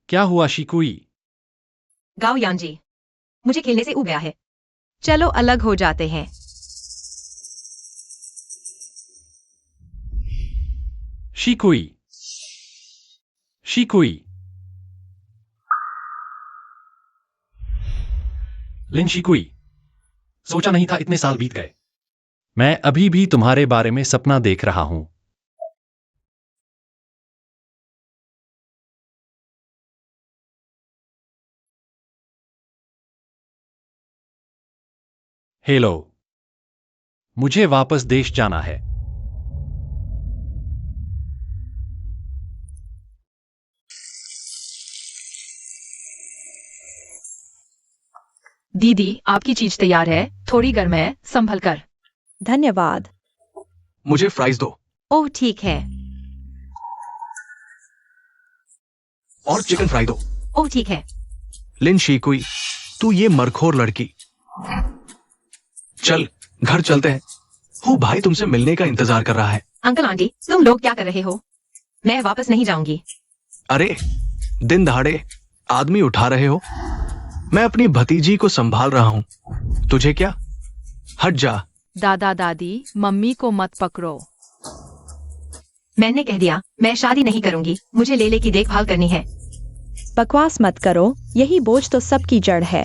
क्या हुआ शिकुई? गाओ यांजी, मुझे खेलने से ऊब गया है। चलो अलग हो जाते हैं। शिकुई, शिकुई। लिन शिकुई, सोचा नहीं था इतने साल बीत गए। मैं अभी भी तुम्हारे बारे में सपना देख रहा हूं। हेलो, मुझे वापस देश जाना है। दीदी, आपकी चीज तैयार है, थोड़ी गर्म है, संभल कर। धन्यवाद। मुझे फ्राइज दो। ओह ठीक है। और चिकन फ्राई दो। ओह ठीक है। लिन शिकुई, तू ये मरखोर लड़की। चल घर चलते हैं। हूँ भाई तुमसे मिलने का इंतजार कर रहा है। अंकल आंटी, तुम लोग क्या कर रहे हो? मैं वापस नहीं जाऊंगी। अरे दिन दहाड़े आदमी उठा रहे हो? मैं अपनी भतीजी को संभाल रहा हूँ, तुझे क्या? हट जा। दादा दादी, मम्मी को मत पकड़ो। मैंने कह दिया, मैं शादी नहीं करूंगी, मुझे लेले की देखभाल करनी है। बकवास मत करो, यही बोझ तो सबकी जड़ है।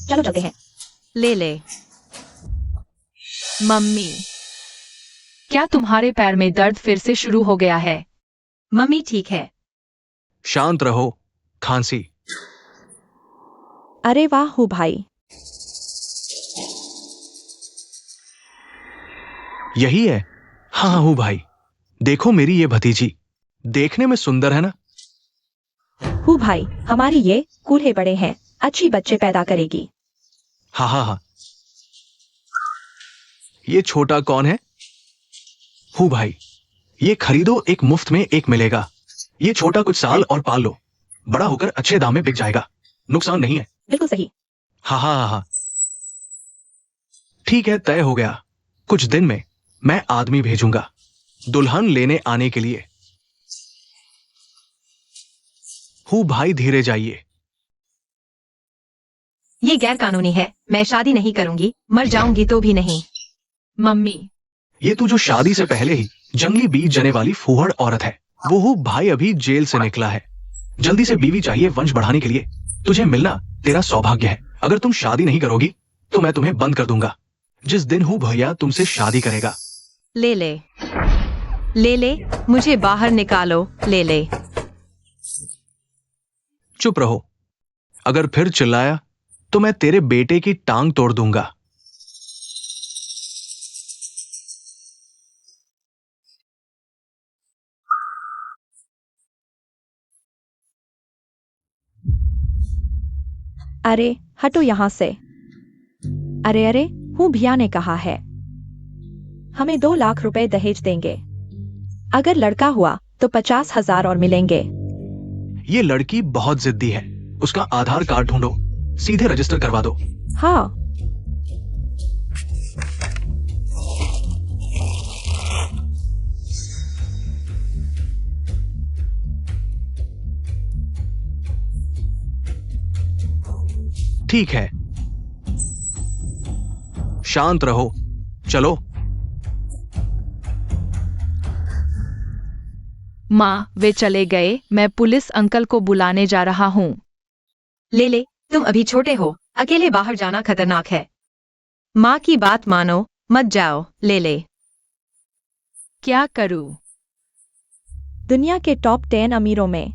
चलो चलते हैं। ले ले। मम्मी, क्या तुम्हारे पैर में दर्द फिर से शुरू हो गया है? मम्मी ठीक है। शांत रहो, खांसी। अरे वाह हूँ भाई, यही है। हाँ हूँ भाई, देखो मेरी ये भतीजी देखने में सुंदर है ना? हूँ भाई, हमारी ये कूल्हे बड़े हैं, अच्छी बच्चे पैदा करेगी। हाँ हाँ हाँ। ये छोटा कौन है? हूँ भाई, ये खरीदो, एक मुफ्त में एक मिलेगा। ये छोटा कुछ साल और पाल लो, बड़ा होकर अच्छे दाम में बिक जाएगा, नुकसान नहीं है। बिल्कुल सही। हाँ हाँ हाँ हाँ। ठीक है, तय हो गया। कुछ दिन में मैं आदमी भेजूंगा दुल्हन लेने आने के लिए। हूँ भाई, धीरे जाइए। ये गैर कानूनी है, मैं शादी नहीं करूंगी, मर जाऊंगी तो भी नहीं। मम्मी, ये तू जो शादी से पहले ही जंगली बीज जने वाली फूहड़ औरत है, वो हूँ भाई अभी जेल से निकला है। जल्दी से बीवी चाहिए वंश बढ़ाने के लिए। तुझे मिलना तेरा सौभाग्य है। अगर तुम शादी नहीं करोगी तो मैं तुम्हें बंद कर दूंगा। जिस दिन हूँ भैया तुमसे शादी करेगा। ले ले, ले ले, मुझे बाहर निकालो, ले ले। चुप रहो, अगर फिर चिल्लाया तो मैं तेरे बेटे की टांग तोड़ दूंगा। अरे हटो यहाँ से। अरे अरे, हूँ भैया ने कहा है हमें 2 लाख रुपए दहेज देंगे। अगर लड़का हुआ तो 50,000 और मिलेंगे। ये लड़की बहुत जिद्दी है, उसका आधार कार्ड ढूंढो, सीधे रजिस्टर करवा दो। हाँ, ठीक है, शांत रहो, चलो। माँ, वे चले गए, मैं पुलिस अंकल को बुलाने जा रहा हूँ। ले ले, तुम अभी छोटे हो, अकेले बाहर जाना खतरनाक है। माँ की बात मानो, मत जाओ, ले ले। क्या करूँ? दुनिया के टॉप 10 अमीरों में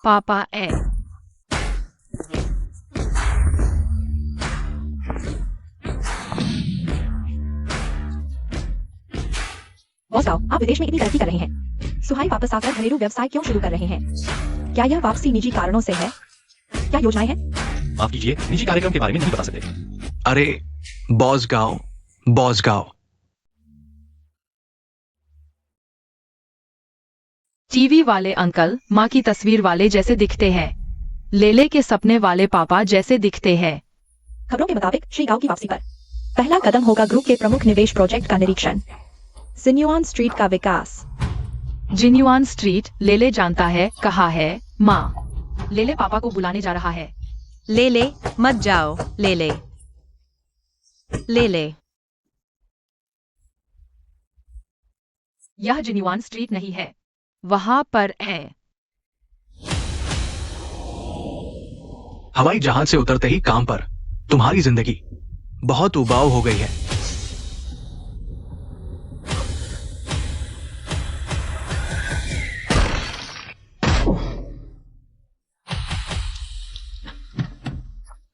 पापा ए बॉस साहब, आप विदेश में इतनी तरक्की कर रहे हैं, सुहाई वापस आकर घरेलू व्यवसाय क्यों शुरू कर रहे हैं? क्या यह वापसी निजी कारणों से है? क्या योजनाएं हैं? माफ कीजिए, निजी कार्यक्रम के बारे में नहीं बता सकते। अरे बॉस गाओ, बॉस गाओ। टीवी वाले अंकल माँ की तस्वीर वाले जैसे दिखते हैं। लेले के सपने वाले पापा जैसे दिखते हैं। खबरों के मुताबिक श्री गांव की वापसी पर पहला कदम होगा ग्रुप के प्रमुख निवेश प्रोजेक्ट का निरीक्षण। सिन्युआन स्ट्रीट का विकास। जिन्युआन स्ट्रीट। लेले जानता है, कहा है माँ। लेले पापा को बुलाने जा रहा है। ले ले, मत जाओ, ले ले। ले ले। यह जिन्युआन स्ट्रीट नहीं है, वहां पर है। हवाई जहाज से उतरते ही काम पर। तुम्हारी जिंदगी बहुत उबाऊ हो गई है।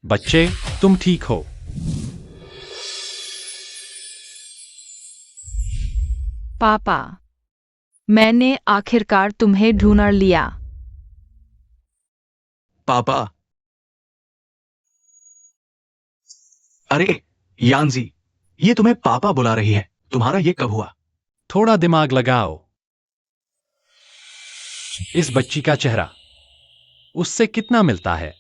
बच्चे, तुम ठीक हो? पापा, मैंने आखिरकार तुम्हें ढूंढ लिया। पापा। अरे यानजी, ये तुम्हें पापा बुला रही है। तुम्हारा ये कब हुआ? थोड़ा दिमाग लगाओ। इस बच्ची का चेहरा उससे कितना मिलता है?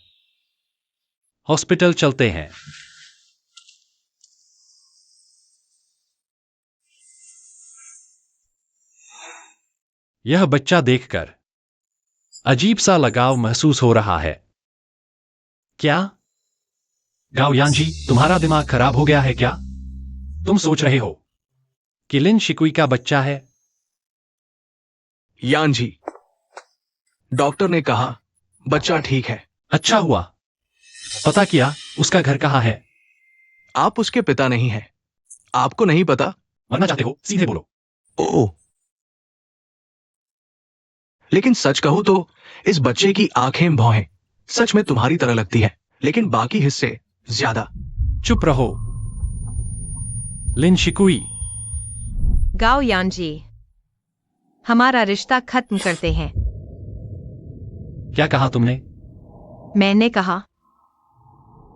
हॉस्पिटल चलते हैं। यह बच्चा देखकर अजीब सा लगाव महसूस हो रहा है। क्या गाओ यानजी, तुम्हारा दिमाग खराब हो गया है क्या? तुम सोच रहे हो कि लिन शिकुई का बच्चा है? यानजी, डॉक्टर ने कहा बच्चा ठीक है। अच्छा हुआ। पता किया उसका घर कहाँ है? आप उसके पिता नहीं हैं। आपको नहीं पता? मरना चाहते हो? सीधे बोलो। ओह, लेकिन सच कहूं तो इस बच्चे की आंखें भौहें सच में तुम्हारी तरह लगती है, लेकिन बाकी हिस्से ज्यादा। चुप रहो। लिन शिकुई, गाओ यानजी, हमारा रिश्ता खत्म करते हैं। क्या कहा तुमने? मैंने कहा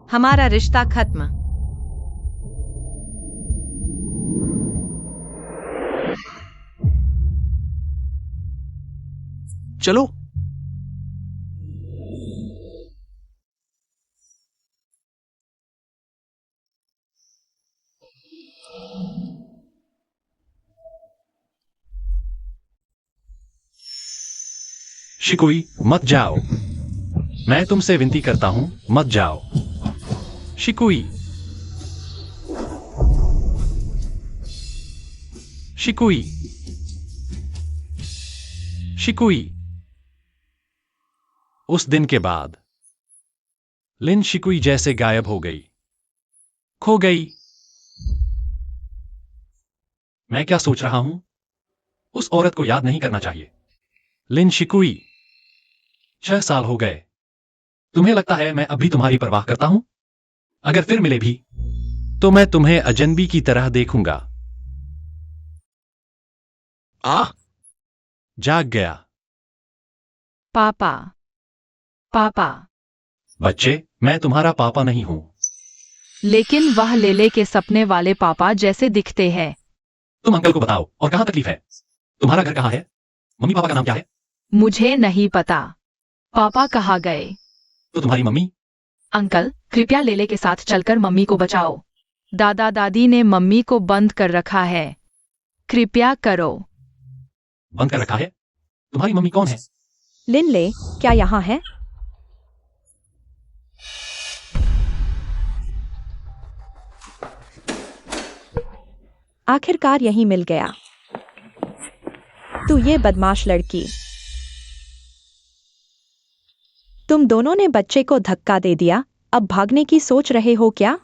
हमारा रिश्ता खत्म। चलो। शिकुई, मत जाओ। मैं तुमसे विनती करता हूं, मत जाओ। शिकुई, शिकुई, शिकुई। उस दिन के बाद लिन शिकुई जैसे गायब हो गई, खो गई। मैं क्या सोच रहा हूं? उस औरत को याद नहीं करना चाहिए। लिन शिकुई, 6 साल हो गए। तुम्हें लगता है मैं अब भी तुम्हारी परवाह करता हूं? अगर फिर मिले भी तो मैं तुम्हें अजनबी की तरह देखूंगा। जाग गया। पापा, पापा। बच्चे, मैं तुम्हारा पापा नहीं हूं। लेकिन वह लेले के सपने वाले पापा जैसे दिखते हैं। तुम अंकल को बताओ, और कहां तकलीफ है? तुम्हारा घर कहां है? मम्मी पापा का नाम क्या है? मुझे नहीं पता। पापा कहाँ गए? तो तुम्हारी मम्मी? अंकल, कृपया लेले के साथ चलकर मम्मी को बचाओ। दादा दादी ने मम्मी को बंद कर रखा है। कृपया करो। बंद कर रखा है? तुम्हारी मम्मी कौन है? लिन ले, क्या यहाँ है? आखिरकार यहीं मिल गया। तू ये बदमाश लड़की। तुम दोनों ने बच्चे को धक्का दे दिया, अब भागने की सोच रहे हो क्या?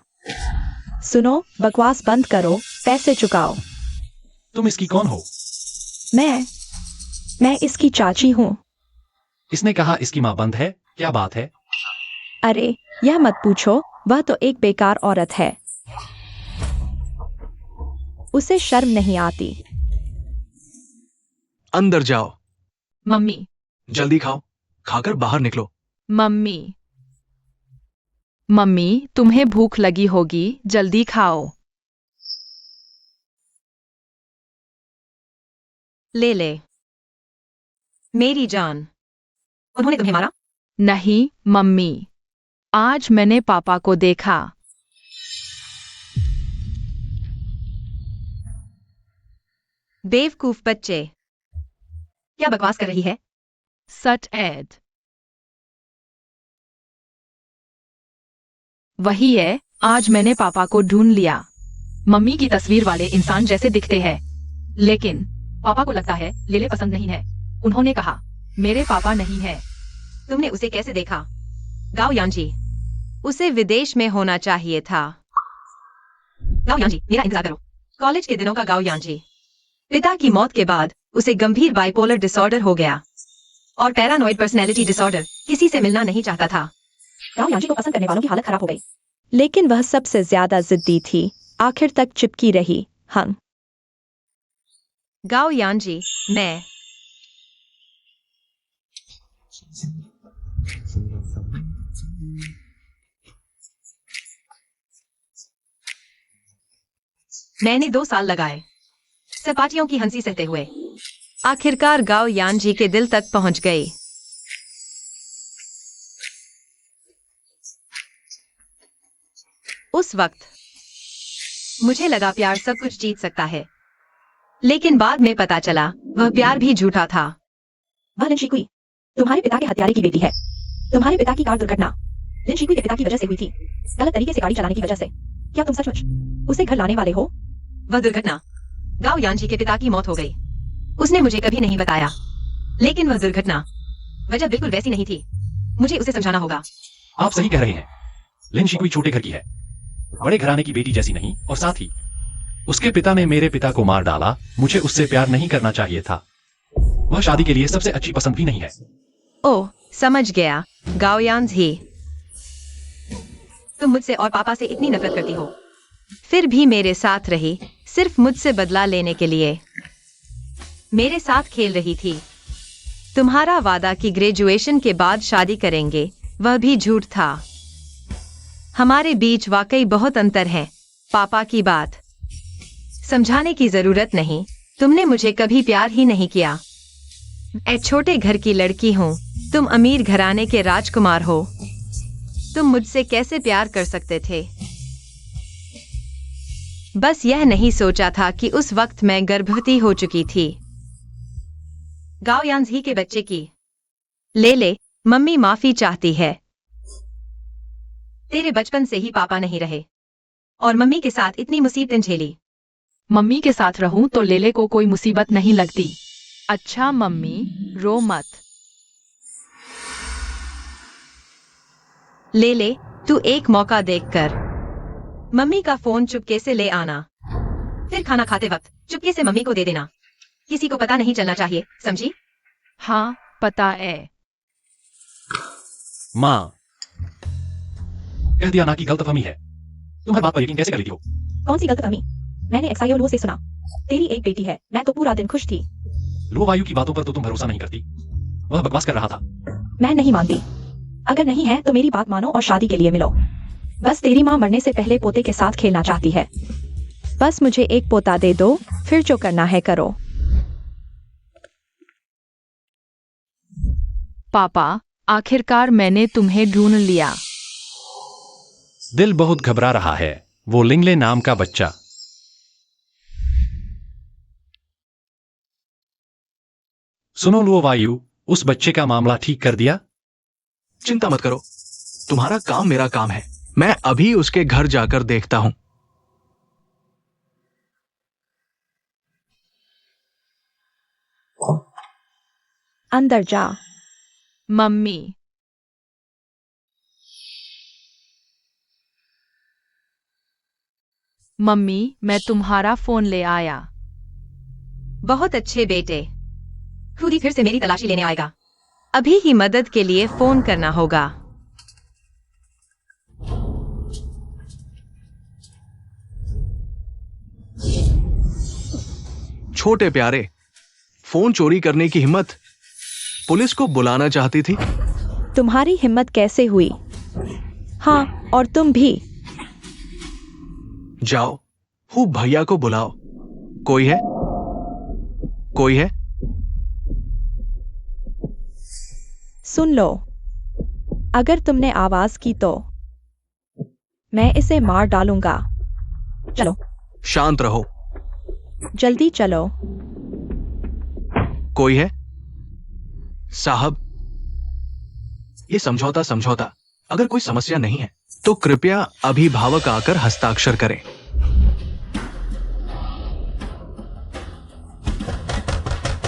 सुनो, बकवास बंद करो, पैसे चुकाओ। तुम इसकी कौन हो? मैं इसकी चाची हूँ। इसने कहा इसकी मां बंद है। क्या बात है? अरे, यह मत पूछो, वह तो एक बेकार औरत है। उसे शर्म नहीं आती। अंदर जाओ। मम्मी, जल्दी खाओ, खाकर बाहर निकलो। मम्मी, मम्मी, तुम्हें भूख लगी होगी, जल्दी खाओ। ले ले, मेरी जान। उन्होंने तुम्हें मारा? नहीं, मम्मी। आज मैंने पापा को देखा। बेवकूफ बच्चे। क्या बकवास कर रही है? सच ऐड। वही है, आज मैंने पापा को ढूंढ लिया। मम्मी की तस्वीर वाले इंसान जैसे दिखते हैं, लेकिन पापा को लगता है लेले पसंद नहीं है। उन्होंने कहा मेरे पापा नहीं है। तुमने उसे कैसे देखा? गाओ यांजी, उसे विदेश में होना चाहिए था। गाओ यांजी, मेरा इंतजार करो। कॉलेज के दिनों का गाओ यांजी। पिता की मौत के बाद उसे गंभीर बाइपोलर डिसऑर्डर हो गया और पैरानॉइड पर्सनैलिटी डिसऑर्डर। किसी से मिलना नहीं चाहता था। गाओ यांजी को पसंद करने वालों की हालत खराब हो गई। लेकिन वह सबसे ज्यादा जिद्दी थी, आखिर तक चिपकी रही। हम गाओ यांजी, मैं मैंने 2 साल लगाए सपाटियों की हंसी सहते हुए। आखिरकार गाओ यांजी के दिल तक पहुंच गई। उस वक्त मुझे लगा प्यार सब कुछ जीत सकता है, लेकिन बाद में पता चला वह प्यार भी झूठा था। वह लिन शिकुई, तुम्हारे पिता के हत्यारे की बेटी है। तुम्हारे पिता की कार दुर्घटना लिन शिकुई के पिता की वजह से हुई थी, गलत तरीके से गाड़ी चलाने की वजह से। क्या तुम सचमुच उसे घर लाने वाले हो? वह दुर्घटना, गाओ यांजी के पिता की मौत हो गई। उसने मुझे कभी नहीं बताया, लेकिन वह दुर्घटना वजह बिल्कुल वैसी नहीं थी। मुझे उसे समझाना होगा। आप सही कह रहे हैं। लिन शिकुई छोटे घर की है, बड़े घराने की बेटी जैसी नहीं, और साथ ही उसके पिता ने मेरे पिता को मार डाला। मुझे उससे प्यार नहीं करना चाहिए था। वह शादी के लिए सबसे अच्छी पसंद भी नहीं है। ओह, समझ गया। गाओ यांजी, तुम मुझसे और पापा से इतनी नफरत करती हो, फिर भी मेरे साथ रही, सिर्फ मुझसे बदला लेने के लिए। मेरे साथ खेल रही थी। तुम्हारा वादा कि ग्रेजुएशन के बाद शादी करेंगे, वह भी झूठ था। हमारे बीच वाकई बहुत अंतर है। पापा की बात समझाने की जरूरत नहीं, तुमने मुझे कभी प्यार ही नहीं किया। मैं छोटे घर की लड़की हूँ, तुम अमीर घराने के राजकुमार हो। तुम मुझसे कैसे प्यार कर सकते थे? बस यह नहीं सोचा था कि उस वक्त मैं गर्भवती हो चुकी थी। गाओ यांजी के बच्चे की ले, मम्मी माफी चाहती है। तेरे बचपन से ही पापा नहीं रहे और मम्मी के साथ इतनी मुसीबतें झेली। मम्मी के साथ रहूं तो लेले को कोई मुसीबत नहीं लगती। अच्छा मम्मी, रो मत। ले, तू एक मौका देखकर मम्मी का फोन चुपके से ले आना, फिर खाना खाते वक्त चुपके से मम्मी को दे देना। किसी को पता नहीं चलना चाहिए, समझी? हाँ, पता है। माँ, कह दिया ना कि गलतफहमी है। तुम हर बात पर यकीन कैसे कर लेती हो? कौन सी गलतफहमी? मैंने एक्साइयो लो से सुना, तेरी एक बेटी है। मैं तो पूरा दिन खुश थी। लो वायु की बातों पर तो तुम भरोसा नहीं करती। वह बकवास कर रहा था। मैं नहीं मानती। अगर नहीं है तो मेरी बात मानो और शादी के लिए मिलो। बस तेरी माँ मरने से पहले पोते के साथ खेलना चाहती है। बस मुझे एक पोता दे दो, फिर जो करना है करो। पापा, आखिरकार मैंने तुम्हें ढूंढ लिया। दिल बहुत घबरा रहा है। वो लिंगले नाम का बच्चा। सुनो लो वायु, उस बच्चे का मामला ठीक कर दिया? चिंता मत करो, तुम्हारा काम मेरा काम है। मैं अभी उसके घर जाकर देखता हूं। अंदर जा। मम्मी, मम्मी, मैं तुम्हारा फोन ले आया। बहुत अच्छे बेटे। खुद ही फिर से मेरी तलाशी लेने आएगा। अभी ही मदद के लिए फोन करना होगा। छोटे प्यारे, फोन चोरी करने की हिम्मत पुलिस को बुलाना चाहती थी। तुम्हारी हिम्मत कैसे हुई? हाँ, और तुम भी। जाओ, हु भैया को बुलाओ। कोई है? कोई है? सुन लो, अगर तुमने आवाज की तो मैं इसे मार डालूंगा। चलो। शांत रहो। जल्दी चलो। कोई है? साहब, ये समझौता समझौता अगर कोई समस्या नहीं है तो कृपया अभिभावक आकर हस्ताक्षर करें।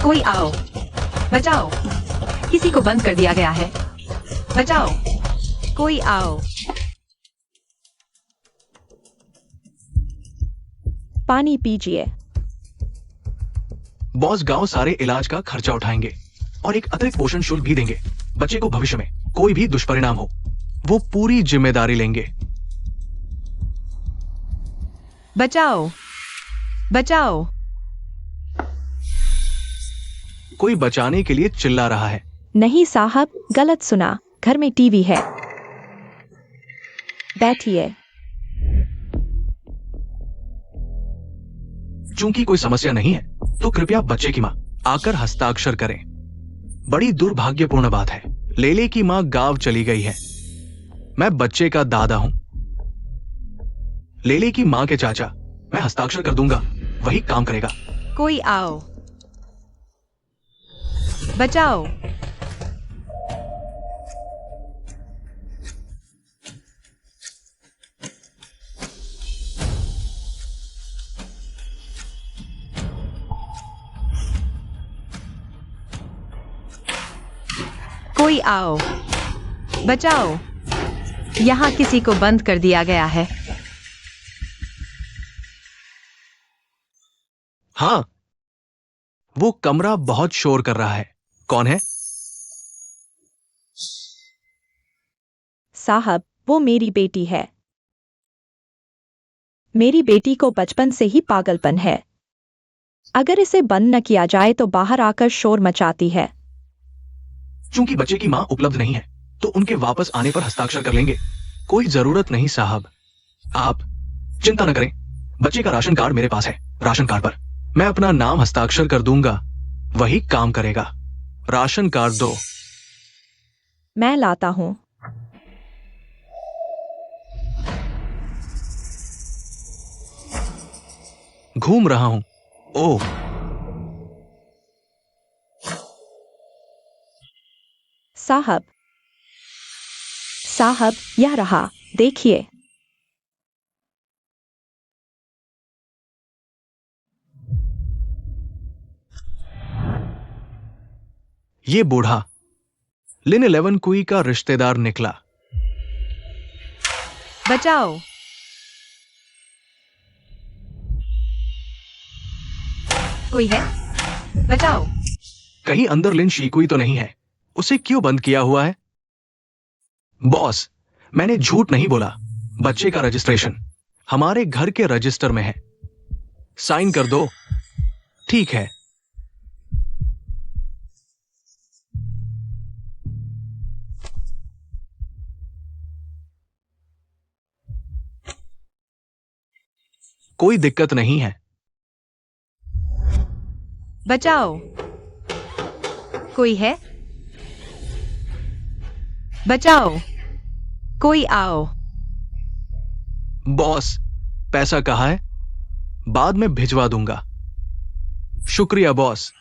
कोई आओ, बचाओ, किसी को बंद कर दिया गया है, बचाओ, कोई आओ। पानी पीजिए। बॉस गांव सारे इलाज का खर्चा उठाएंगे और एक अतिरिक्त पोषण शुल्क भी देंगे। बच्चे को भविष्य में कोई भी दुष्परिणाम हो, वो पूरी जिम्मेदारी लेंगे। बचाओ, बचाओ। कोई बचाने के लिए चिल्ला रहा है। नहीं साहब, गलत सुना। घर में टीवी है। बैठिए। चूंकि कोई समस्या नहीं है तो कृपया बच्चे की मां आकर हस्ताक्षर करें। बड़ी दुर्भाग्यपूर्ण बात है, लेले की मां गांव चली गई है। मैं बच्चे का दादा हूं। लेले की मां के चाचा, मैं हस्ताक्षर कर दूंगा, वही काम करेगा। कोई आओ, बचाओ। कोई आओ, बचाओ। यहाँ किसी को बंद कर दिया गया है। हाँ, वो कमरा बहुत शोर कर रहा है। कौन है? साहब, वो मेरी बेटी है। मेरी बेटी को बचपन से ही पागलपन है। अगर इसे बंद न किया जाए तो बाहर आकर शोर मचाती है। चूंकि बच्चे की मां उपलब्ध नहीं है तो उनके वापस आने पर हस्ताक्षर कर लेंगे। कोई जरूरत नहीं साहब, आप चिंता न करें। बच्चे का राशन कार्ड मेरे पास है। राशन कार्ड पर मैं अपना नाम हस्ताक्षर कर दूंगा, वही काम करेगा। राशन कार्ड दो। मैं लाता हूं। घूम रहा हूं। ओह, साहब, साहब, यह रहा, देखिए। ये बूढ़ा लिन 11 कुई का रिश्तेदार निकला। बचाओ। कोई है? बचाओ। कहीं अंदर लिन शीकुई तो नहीं है? उसे क्यों बंद किया हुआ है? बॉस, मैंने झूठ नहीं बोला। बच्चे का रजिस्ट्रेशन हमारे घर के रजिस्टर में है। साइन कर दो। ठीक है। कोई दिक्कत नहीं है। बचाओ। कोई है? बचाओ। कोई आओ। बॉस, पैसा कहाँ है? बाद में भिजवा दूंगा। शुक्रिया बॉस।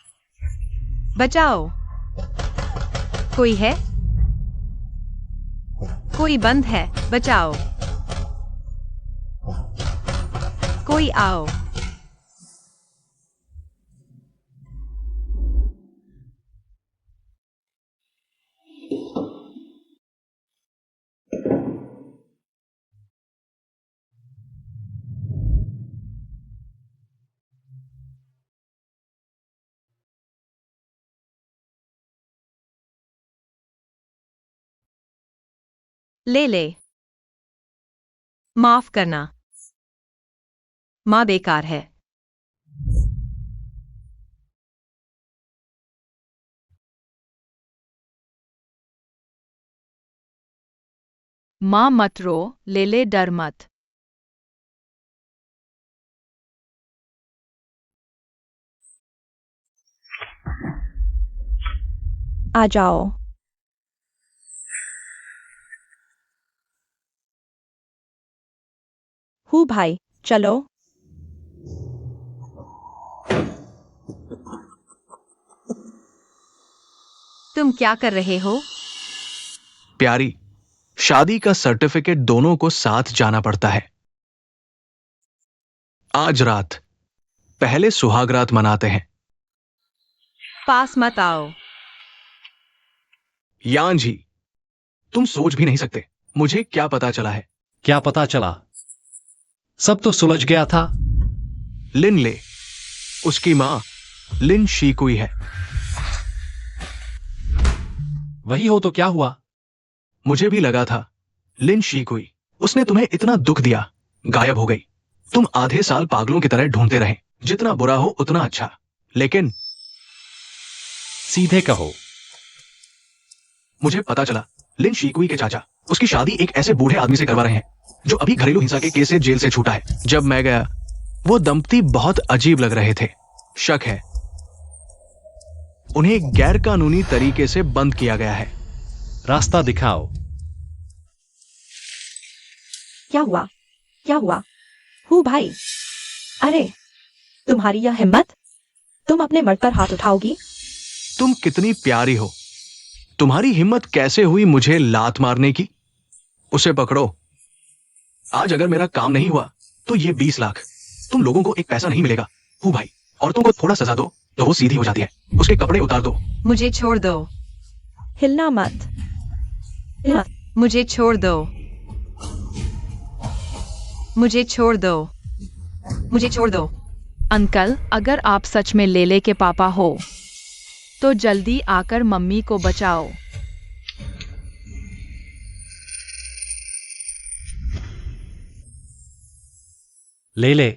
बचाओ। कोई है? कोई बंद है, बचाओ। कोई आओ। ले ले। माफ करना। मां बेकार है। मां मत रो, ले ले, डर मत। आ जाओ। हूँ भाई, चलो। तुम क्या कर रहे हो? प्यारी, शादी का सर्टिफिकेट दोनों को साथ जाना पड़ता है। आज रात पहले सुहाग रात मनाते हैं। पास मत आओ। यान जी, तुम सोच भी नहीं सकते मुझे क्या पता चला है। क्या पता चला? सब तो सुलझ गया था। लिन ले, उसकी मां लिन शीकुई है। वही हो तो क्या हुआ? मुझे भी लगा था। लिन शीकुई, उसने तुम्हें इतना दुख दिया, गायब हो गई। तुम आधे साल पागलों की तरह ढूंढते रहे। जितना बुरा हो उतना अच्छा। लेकिन सीधे कहो। मुझे पता चला, लिन शीकुई के चाचा उसकी शादी एक ऐसे बूढ़े आदमी से करवा रहे हैं जो अभी घरेलू हिंसा के केस से जेल से छूटा है। जब मैं गया, वो दंपति बहुत अजीब लग रहे थे। शक है उन्हें गैर कानूनी तरीके से बंद किया गया है। रास्ता दिखाओ। क्या हुआ? क्या हुआ? हूँ भाई। अरे, तुम्हारी यह हिम्मत? तुम अपने मर्द पर हाथ उठाओगी? तुम कितनी प्यारी हो। तुम्हारी हिम्मत कैसे हुई मुझे लात मारने की? उसे पकड़ो। आज अगर मेरा काम नहीं हुआ तो ये 20 लाख तुम लोगों को एक पैसा नहीं मिलेगा। हूँ भाई, औरतों को थोड़ा सजा दो तो वो सीधी हो जाती है। उसके कपड़े उतार दो। मुझे छोड़ दो। हिलना मत। हिलना। मुझे छोड़ दो। मुझे छोड़ दो। मुझे छोड़ दो। अंकल, अगर आप सच में लेले के पापा हो तो जल्दी आकर मम्मी को बचाओ। ले ले।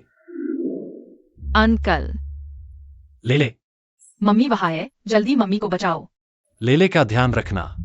अंकल, ले ले। मम्मी वहां है, जल्दी मम्मी को बचाओ। ले ले का ध्यान रखना।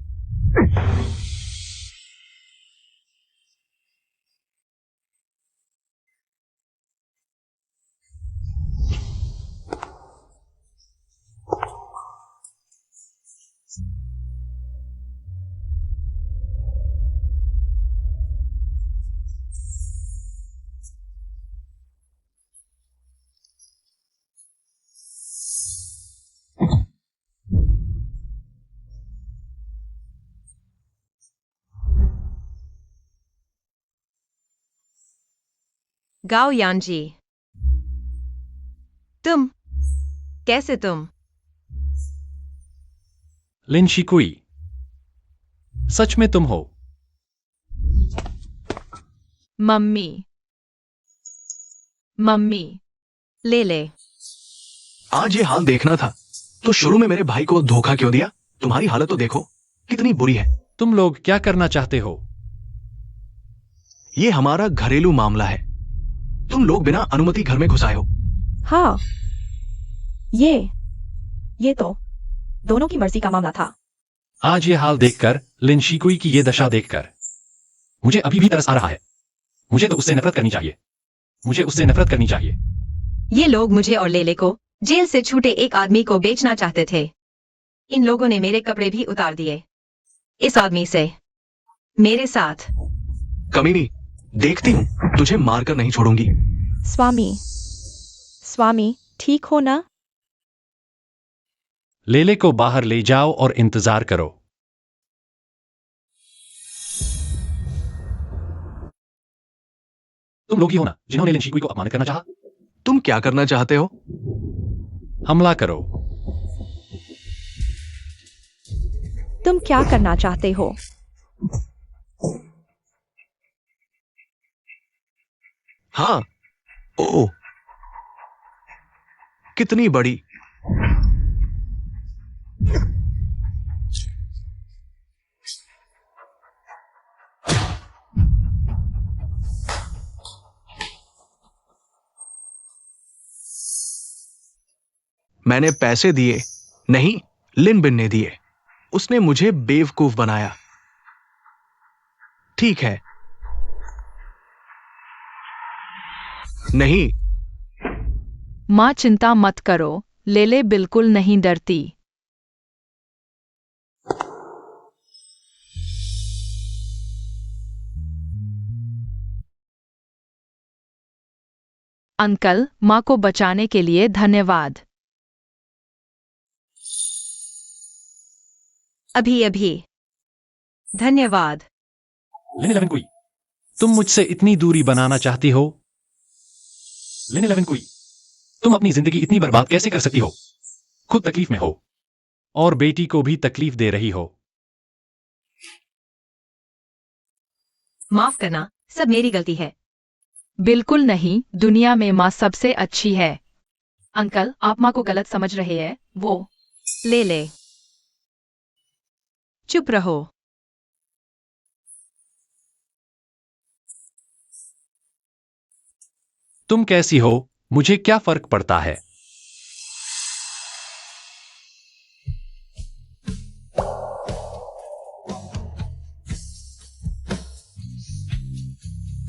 गाओ यानजी। तुम कैसे? तुम लिन शिकुई, सच में तुम हो? Mummy, mummy. ले ले। आज ये हाल देखना था तो शुरू में मेरे भाई को धोखा क्यों दिया? तुम्हारी हालत तो देखो कितनी बुरी है। तुम लोग क्या करना चाहते हो? ये हमारा घरेलू मामला है। तुम लोग बिना अनुमति घर में घुस आए हो। हाँ, ये तो दोनों की मर्जी का मामला था। आज ये हाल देखकर, लिन शिकुई की ये दशा देखकर मुझे अभी भी तरस आ रहा है। मुझे तो उससे नफरत करनी चाहिए। मुझे उससे नफरत करनी चाहिए। ये लोग मुझे और लेले को जेल से छूटे एक आदमी को बेचना चाहते थे। इन लोगों ने मेरे कपड़े भी उतार दिए। इस आदमी से मेरे साथ। कमीनी, देखती हूँ तुझे मारकर नहीं छोड़ूंगी। स्वामी, ठीक हो ना? लेले को बाहर ले जाओ और इंतजार करो। तुम लोग ही हो ना जिन्होंने लिन शिकुई को अपमानित करना चाहा? तुम क्या करना चाहते हो? हमला करो। तुम क्या करना चाहते हो? हाँ। ओ, कितनी बड़ी। मैंने पैसे दिए नहीं, लिन बिन ने दिए। उसने मुझे बेवकूफ बनाया। ठीक है। नहीं, माँ चिंता मत करो, लेले बिल्कुल नहीं डरती। अंकल, माँ को बचाने के लिए धन्यवाद। अभी अभी। धन्यवाद। लिन 11 कुई, तुम मुझसे इतनी दूरी बनाना चाहती हो? लिन 11 कुई, तुम अपनी जिंदगी इतनी बर्बाद कैसे कर सकती हो? खुद तकलीफ में हो और बेटी को भी तकलीफ दे रही हो। माफ करना, सब मेरी गलती है। बिल्कुल नहीं, दुनिया में माँ सबसे अच्छी है। अंकल, आप माँ को गलत समझ रहे हैं। वो ले ले। चुप रहो। तुम कैसी हो, मुझे क्या फर्क पड़ता है?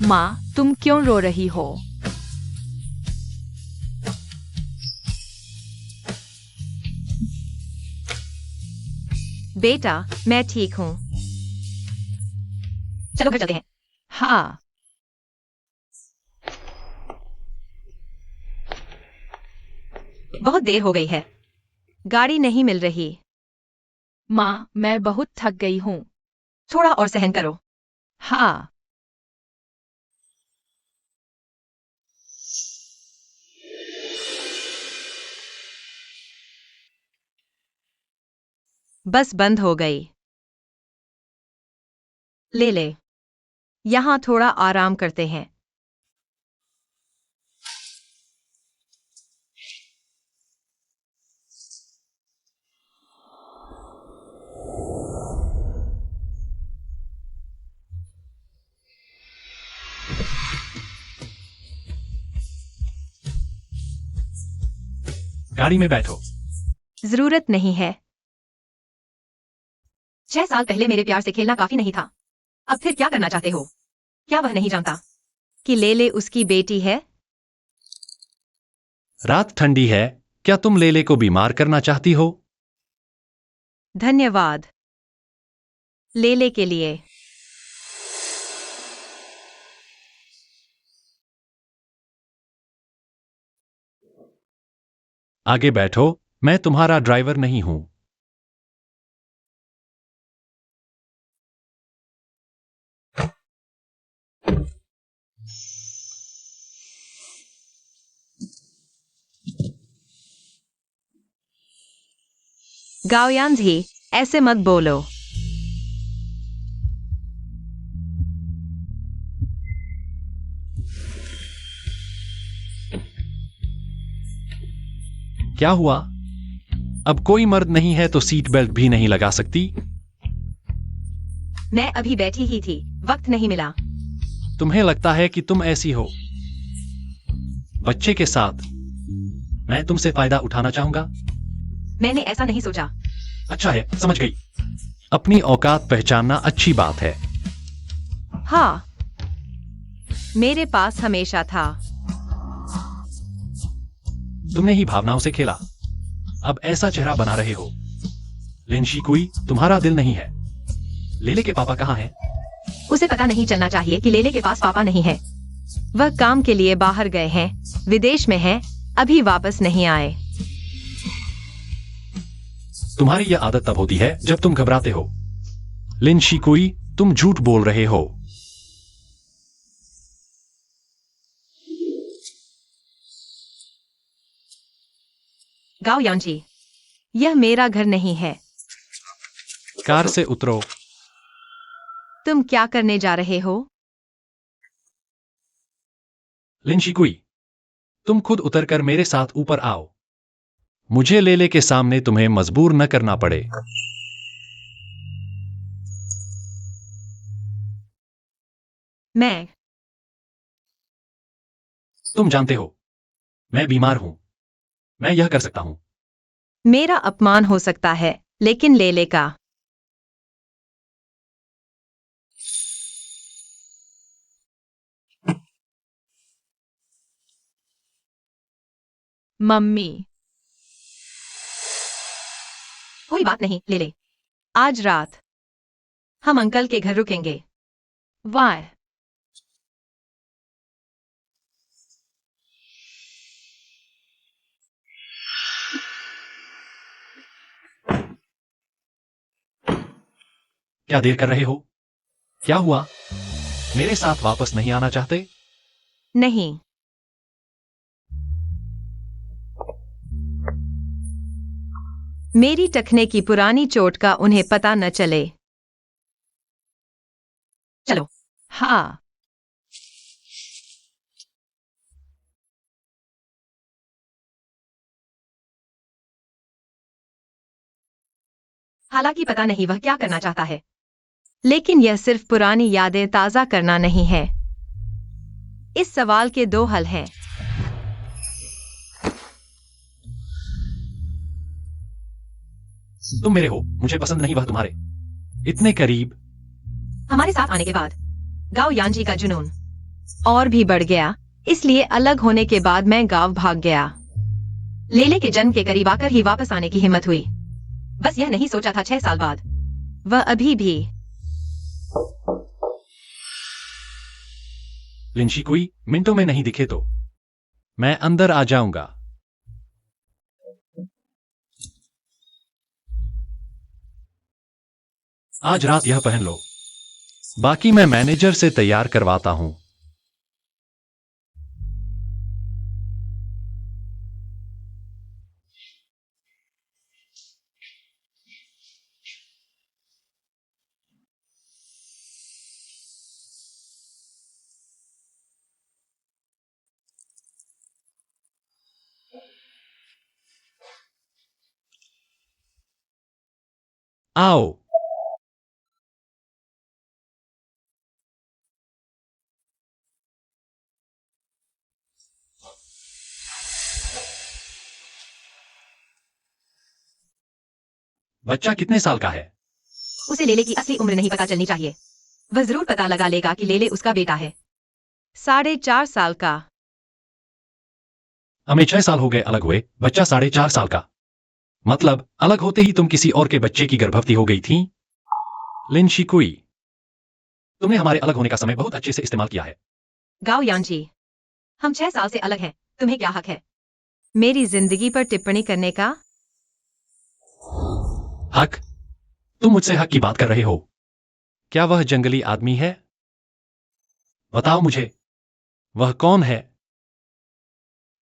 माँ, तुम क्यों रो रही हो? बेटा, मैं ठीक हूँ। चलो घर चलते हैं। हाँ। बहुत देर हो गई है। गाड़ी नहीं मिल रही। माँ, मैं बहुत थक गई हूँ। थोड़ा और सहन करो। हाँ। बस बंद हो गई। ले ले। यहाँ थोड़ा आराम करते हैं। गाड़ी में बैठो। जरूरत नहीं है। 6 साल पहले मेरे प्यार से खेलना काफी नहीं था। अब फिर क्या करना चाहते हो? क्या वह नहीं जानता कि लेले उसकी बेटी है? रात ठंडी है, क्या तुम लेले को बीमार करना चाहती हो? धन्यवाद लेले के लिए। आगे बैठो, मैं तुम्हारा ड्राइवर नहीं हूं। गाओयांझी, ऐसे मत बोलो। क्या हुआ? अब कोई मर्द नहीं है तो सीट बेल्ट भी नहीं लगा सकती? मैं अभी बैठी ही थी, वक्त नहीं मिला। तुम्हें लगता है कि तुम ऐसी हो? बच्चे के साथ मैं तुमसे फायदा उठाना चाहूंगा? मैंने ऐसा नहीं सोचा। अच्छा है, समझ गई। अपनी औकात पहचानना अच्छी बात है। हाँ, मेरे पास हमेशा था। तुमने ही भावनाओं से खेला, अब ऐसा चेहरा बना रहे हो। लिन शिकुई, तुम्हारा दिल नहीं है। लेले के पापा कहाँ हैं? उसे पता नहीं चलना चाहिए कि लेले के पास पापा नहीं है। वह काम के लिए बाहर गए हैं, विदेश में हैं, अभी वापस नहीं आए। तुम्हारी यह आदत तब होती है जब तुम घबराते हो। लिन शिकुई, तुम झूठ बोल रहे हो। गाओयांझी, यह मेरा घर नहीं है। कार से उतरो। तुम क्या करने जा रहे हो? लिन शिकुई, तुम खुद उतरकर मेरे साथ ऊपर आओ। मुझे लेले के सामने तुम्हें मजबूर न करना पड़े। मैं तुम जानते हो, मैं बीमार हूं। मैं यह कर सकता हूं। मेरा अपमान हो सकता है, लेकिन लेले का मम्मी। कोई बात नहीं लेले। आज रात हम अंकल के घर रुकेंगे। वाह। क्या देर कर रहे हो? क्या हुआ? मेरे साथ वापस नहीं आना चाहते? नहीं। मेरी टखने की पुरानी चोट का उन्हें पता न चले। चलो। हाँ। हालांकि पता नहीं वह क्या करना चाहता है, लेकिन यह सिर्फ पुरानी यादें ताजा करना नहीं है। इस सवाल के दो हल हैं। तुम मेरे हो, मुझे पसंद नहीं वह तुम्हारे। इतने करीब। हमारे साथ आने के बाद गांव यानजी का जुनून और भी बढ़ गया, इसलिए अलग होने के बाद मैं गांव भाग गया। लेले के जन्म के करीब आकर ही वापस आने की हिम्मत हुई। बस यह नहीं सोचा था 6 साल बाद वह अभी भी। लिनशिकुई, मिनटों में नहीं दिखे तो मैं अंदर आ जाऊंगा। आज रात यह पहन लो, बाकी मैं मैनेजर से तैयार करवाता हूं। आओ। बच्चा कितने साल का है? उसे लेले की असली उम्र नहीं पता चलनी चाहिए। वह जरूर पता लगा लेगा कि लेले उसका बेटा है। 4.5 साल का। हमें 6 साल हो गए अलग हुए, बच्चा 4.5 साल का। मतलब अलग होते ही तुम किसी और के बच्चे की गर्भवती हो गई थी? लिनशिकुई, तुमने हमारे अलग होने का समय बहुत अच्छे से इस्तेमाल किया है। गाओ यानजी, हम 6 साल से अलग हैं, तुम्हें क्या हक है मेरी जिंदगी पर टिप्पणी करने का? हक? तुम मुझसे हक की बात कर रहे हो? क्या वह जंगली आदमी है? बताओ मुझे, वह कौन है?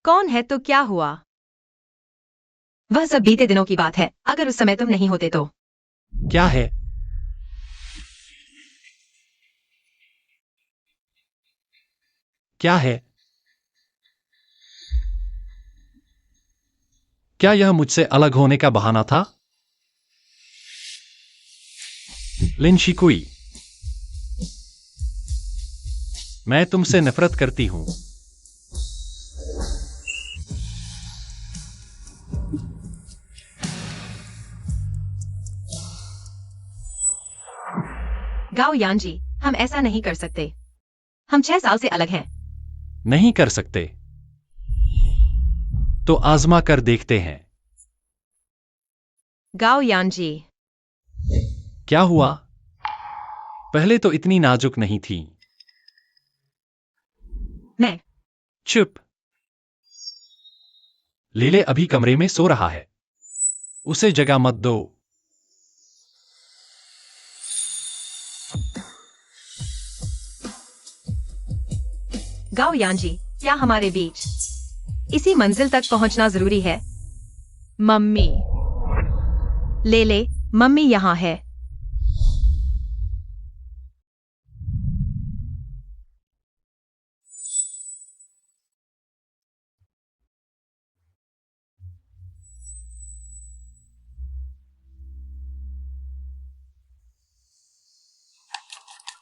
कौन है तो क्या हुआ? वह सब बीते दिनों की बात है। अगर उस समय तुम नहीं होते तो। क्या है? क्या है? क्या यह मुझसे अलग होने का बहाना था? लिनशिकुई, मैं तुमसे नफरत करती हूं। गाओ यानजी, हम ऐसा नहीं कर सकते। हम 6 साल से अलग हैं। नहीं कर सकते तो आजमा कर देखते हैं। गाओ यानजी। क्या हुआ? पहले तो इतनी नाजुक नहीं थी। मैं। चुप। लेले अभी कमरे में सो रहा है, उसे जगह मत दो। गाओ यानजी, क्या हमारे बीच इसी मंजिल तक पहुंचना जरूरी है? मम्मी। लेले, मम्मी यहां है।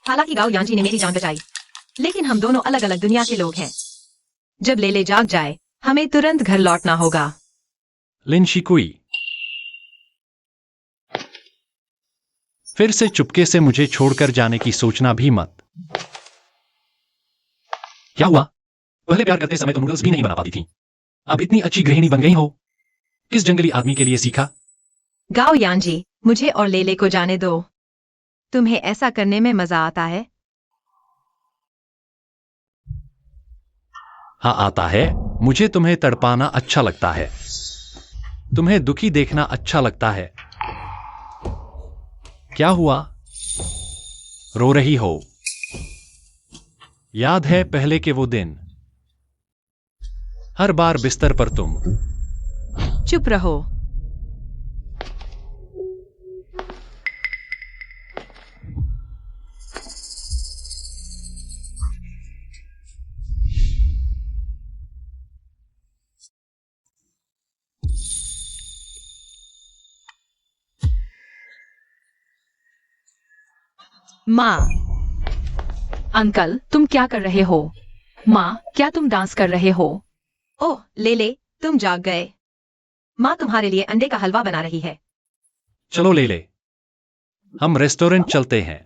हालांकि गाओ यानजी ने मेरी जान बचाई, लेकिन हम दोनों अलग अलग दुनिया के लोग हैं। जब लेले जाग जाए, हमें तुरंत घर लौटना होगा। लिनशिकुई, फिर से चुपके से मुझे छोड़कर जाने की सोचना भी मत। क्या हुआ? पहले प्यार करते समय तो नूडल्स भी नहीं बना पाती थी, अब इतनी अच्छी गृहिणी बन गई हो। किस जंगली आदमी के लिए सीखा? गाओ यानजी, मुझे और लेले को जाने दो। तुम्हें ऐसा करने में मजा आता है? हाँ आता है। मुझे तुम्हें तड़पाना अच्छा लगता है, तुम्हें दुखी देखना अच्छा लगता है। क्या हुआ? रो रही हो? याद है पहले के वो दिन? हर बार बिस्तर पर तुम। चुप रहो। माँ। अंकल, तुम क्या कर रहे हो? माँ, क्या तुम डांस कर रहे हो? ओह ले तुम जाग गए। माँ तुम्हारे लिए अंडे का हलवा बना रही है। चलो ले हम रेस्टोरेंट चलते हैं।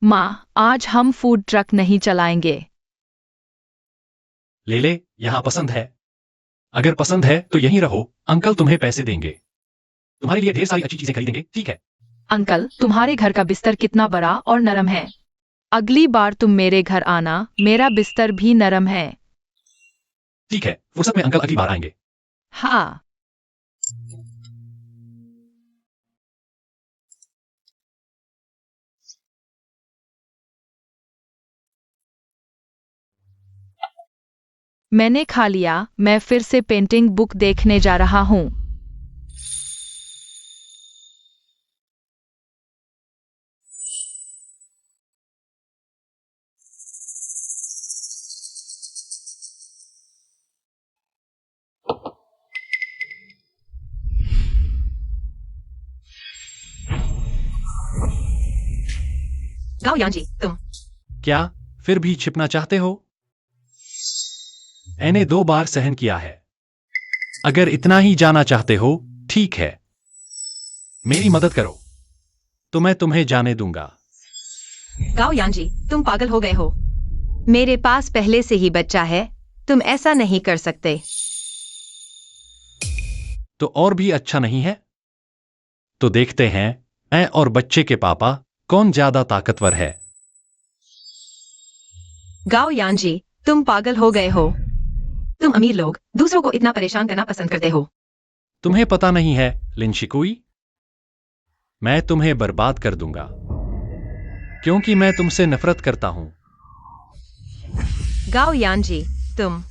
माँ, आज हम फूड ट्रक नहीं चलाएंगे। ले यहां पसंद है? अगर पसंद है तो यहीं रहो, अंकल तुम्हें पैसे देंगे। तुम्हारे लिए ढेर सारी अच्छी चीजें खरीदेंगे, ठीक है? अंकल, तुम्हारे घर का बिस्तर कितना बड़ा और नरम है। अगली बार तुम मेरे घर आना, मेरा बिस्तर भी नरम है। ठीक है, फुर्सत में अंकल अगली बार आएंगे। हाँ। मैंने खा लिया, मैं फिर से पेंटिंग बुक देखने जा रहा हूँ। गाओ यांजी, तुम। क्या फिर भी छिपना चाहते हो? मैंने 2 बार सहन किया है। अगर इतना ही जाना चाहते हो, ठीक है। मेरी मदद करो तो मैं तुम्हें जाने दूंगा। गाओ यांजी, तुम पागल हो गए हो। मेरे पास पहले से ही बच्चा है, तुम ऐसा नहीं कर सकते। तो और भी अच्छा नहीं है? तो देखते हैं, मैं और बच्चे के पापा कौन ज्यादा ताकतवर है। गाओ यांजी, तुम पागल हो गए हो। तुम अमीर लोग दूसरों को इतना परेशान करना पसंद करते हो। तुम्हें पता नहीं है लिन शिकुई, मैं तुम्हें बर्बाद कर दूंगा क्योंकि मैं तुमसे नफरत करता हूं। गाओ यांजी, तुम।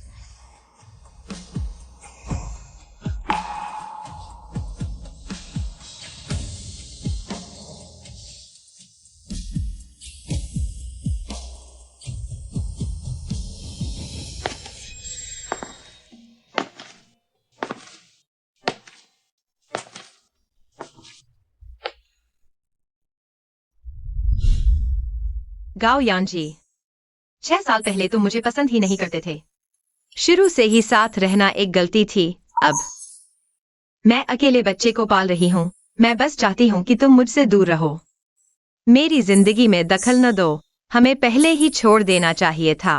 गाओ यांजी, 6 साल पहले तुम मुझे पसंद ही नहीं करते थे। शुरू से ही साथ रहना एक गलती थी। अब मैं अकेले बच्चे को पाल रही हूँ। मैं बस चाहती हूँ कि तुम मुझसे दूर रहो। मेरी जिंदगी में दखल न दो। हमें पहले ही छोड़ देना चाहिए था।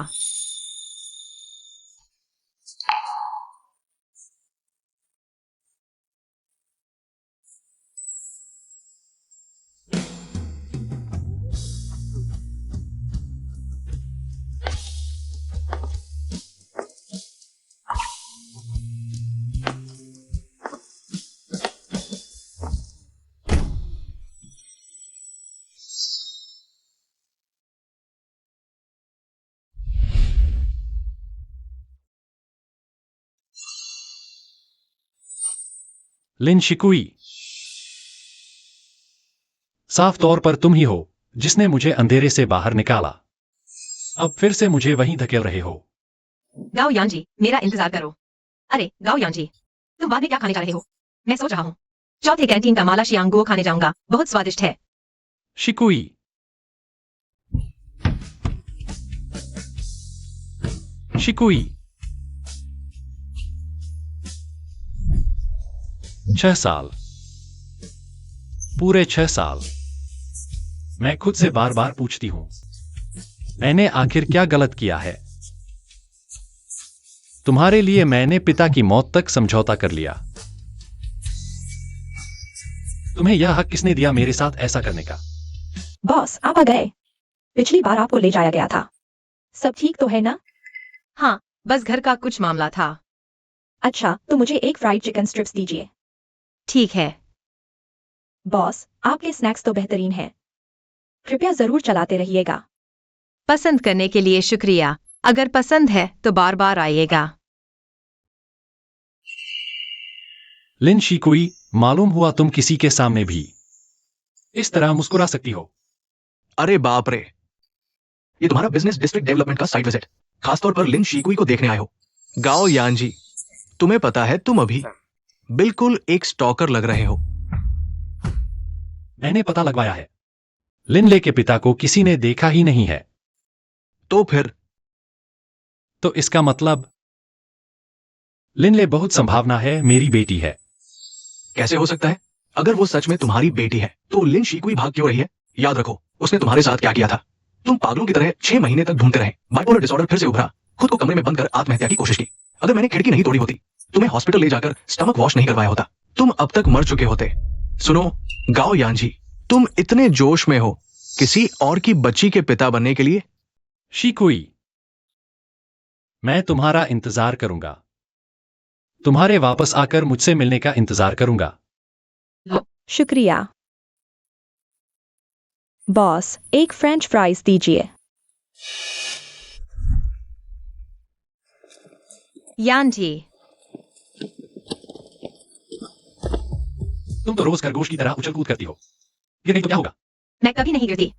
लिन शिकुई, साफ तौर पर तुम ही हो जिसने मुझे अंधेरे से बाहर निकाला। अब फिर से मुझे वहीं धकेल रहे हो। गाओ यांजी, मेरा इंतजार करो। अरे गाओ यांजी, तुम बाद में क्या खाने जा रहे हो? मैं सोच रहा हूँ चौथे कैंटीन का माला शियांगुओ खाने जाऊंगा, बहुत स्वादिष्ट है। शिकुई, शिकुई, 6 साल, पूरे 6 साल। मैं खुद से बार बार पूछती हूं, मैंने आखिर क्या गलत किया है? तुम्हारे लिए मैंने पिता की मौत तक समझौता कर लिया। तुम्हें यह हक किसने दिया मेरे साथ ऐसा करने का? बॉस, आप आ गए। पिछली बार आपको ले जाया गया था। सब ठीक तो है ना? हाँ, बस घर का कुछ मामला था। अच्छा, तो मुझे एक फ्राइड चिकन स्ट्रिप्स दीजिए। ठीक है। बॉस, आपके स्नैक्स तो बेहतरीन हैं। कृपया जरूर चलाते रहिएगा। पसंद करने के लिए शुक्रिया। अगर पसंद है तो बार बार आइएगा। लिन शिकुई, मालूम हुआ तुम किसी के सामने भी इस तरह मुस्कुरा सकती हो। अरे बाप रे, ये तुम्हारा बिजनेस डिस्ट्रिक्ट डेवलपमेंट का साइट विजिट, खासतौर पर लिन शीकुई को देखने आए हो। गाओ यानजी, तुम्हें पता है तुम अभी बिल्कुल एक स्टॉकर लग रहे हो। मैंने पता लगवाया है। लिन ले के पिता को किसी ने देखा ही नहीं है। तो फिर तो इसका मतलब लिन ले बहुत संभावना है मेरी बेटी है। कैसे हो सकता है? अगर वो सच में तुम्हारी बेटी है तो लिन शीकुई भाग क्यों रही है? याद रखो उसने तुम्हारे साथ क्या किया था। तुम पागलों की तरह 6 महीने तक ढूंढते रहे। बाइपोलर डिसऑर्डर फिर से उभरा, खुद को कमरे में बंद कर आत्महत्या की कोशिश की। अगर मैंने खिड़की नहीं तोड़ी होती, तुम्हें हॉस्पिटल ले जाकर स्टमक वॉश नहीं करवाया होता, तुम अब तक मर चुके होते। सुनो गाओ यानजी, तुम इतने जोश में हो किसी और की बच्ची के पिता बनने के लिए। शिकुई, मैं तुम्हारा इंतजार करूंगा। तुम्हारे वापस आकर मुझसे मिलने का इंतजार करूंगा। शुक्रिया। बॉस, एक फ्रेंच फ्राइज दीजिए। यानजी, तुम तो रोज खरगोश की तरह उछल कूद करती हो। गिर गई तो क्या होगा? मैं कभी नहीं गिरती।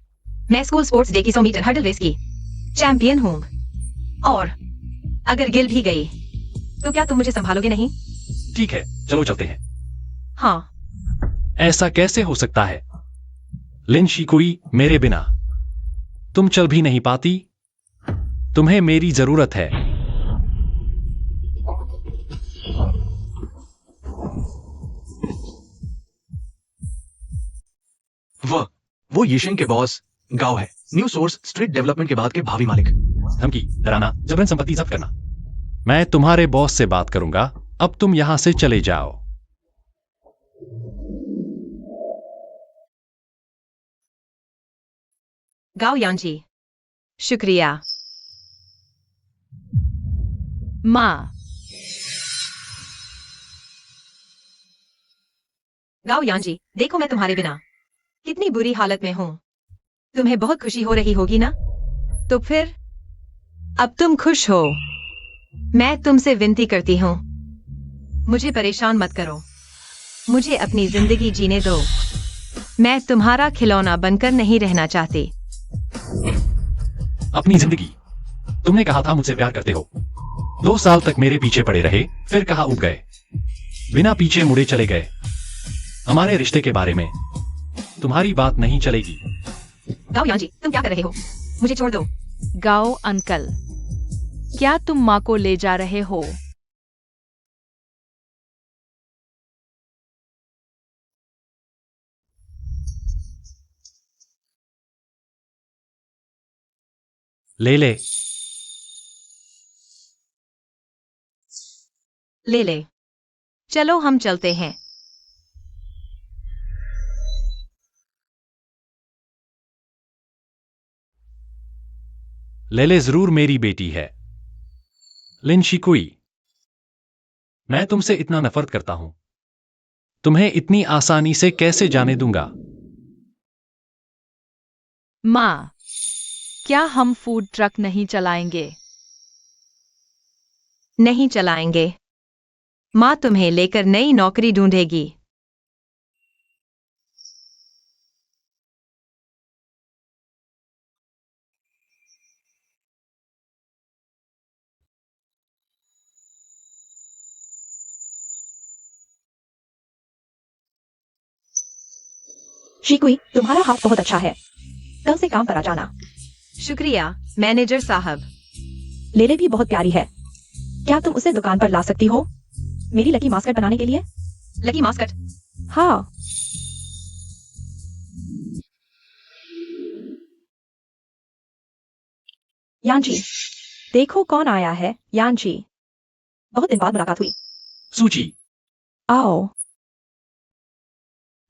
मैं स्कूल स्पोर्ट्स डे की 100 मीटर हर्डल रेस की चैंपियन हूँ। और अगर गिर भी गई तो क्या तुम मुझे संभालोगे नहीं? ठीक है, चलो चलते हैं। हाँ। ऐसा कैसे हो सकता है? लिन शिकुई, मेरे बिना तुम चल भी नहीं पाती। तुम्हें मेरी जरूरत है। वो यिशेंग के बॉस गाओ है, न्यू सोर्स स्ट्रीट डेवलपमेंट के बाद के भावी मालिक। धमकी, डराना, जबरन संपत्ति जब्त करना। मैं तुम्हारे बॉस से बात करूंगा। अब तुम यहां से चले जाओ। गाओ यानजी, शुक्रिया। माँ। गाओ यानजी, देखो मैं तुम्हारे बिना कितनी बुरी हालत में हूं। तुम्हें बहुत खुशी हो रही होगी ना? तो फिर अब तुम खुश हो। मैं तुमसे विनती करती हूं, मुझे परेशान मत करो। मुझे अपनी जिंदगी जीने दो। मैं तुम्हारा खिलौना बनकर नहीं रहना चाहती। अपनी जिंदगी? तुमने कहा था मुझसे प्यार करते हो। 2 साल तक मेरे पीछे पड़े रहे, फिर कहाँ उब गए, बिना पीछे मुड़े चले गए। हमारे रिश्ते के बारे में तुम्हारी बात नहीं चलेगी। गाओ यानजी, तुम क्या कर रहे हो? मुझे छोड़ दो। गाओ अंकल, क्या तुम माँ को ले जा रहे हो? ले ले। ले ले। चलो हम चलते हैं। ले ले जरूर मेरी बेटी है। लिन शिकुई, मैं तुमसे इतना नफरत करता हूं। तुम्हें इतनी आसानी से कैसे जाने दूंगा? माँ, क्या हम फूड ट्रक नहीं चलाएंगे? नहीं चलाएंगे। माँ तुम्हें लेकर नई नौकरी ढूंढेगी। शिकुई, तुम्हारा हाथ बहुत अच्छा है। कल से काम पर आ जाना। शुक्रिया मैनेजर साहब। लेले भी बहुत प्यारी है। क्या तुम उसे दुकान पर ला सकती हो मेरी लकी मास्कट बनाने के लिए? Lucky mascot? हाँ। यानजी, देखो कौन आया है। यानजी, बहुत दिन बाद मुलाकात हुई। सूची। आओ।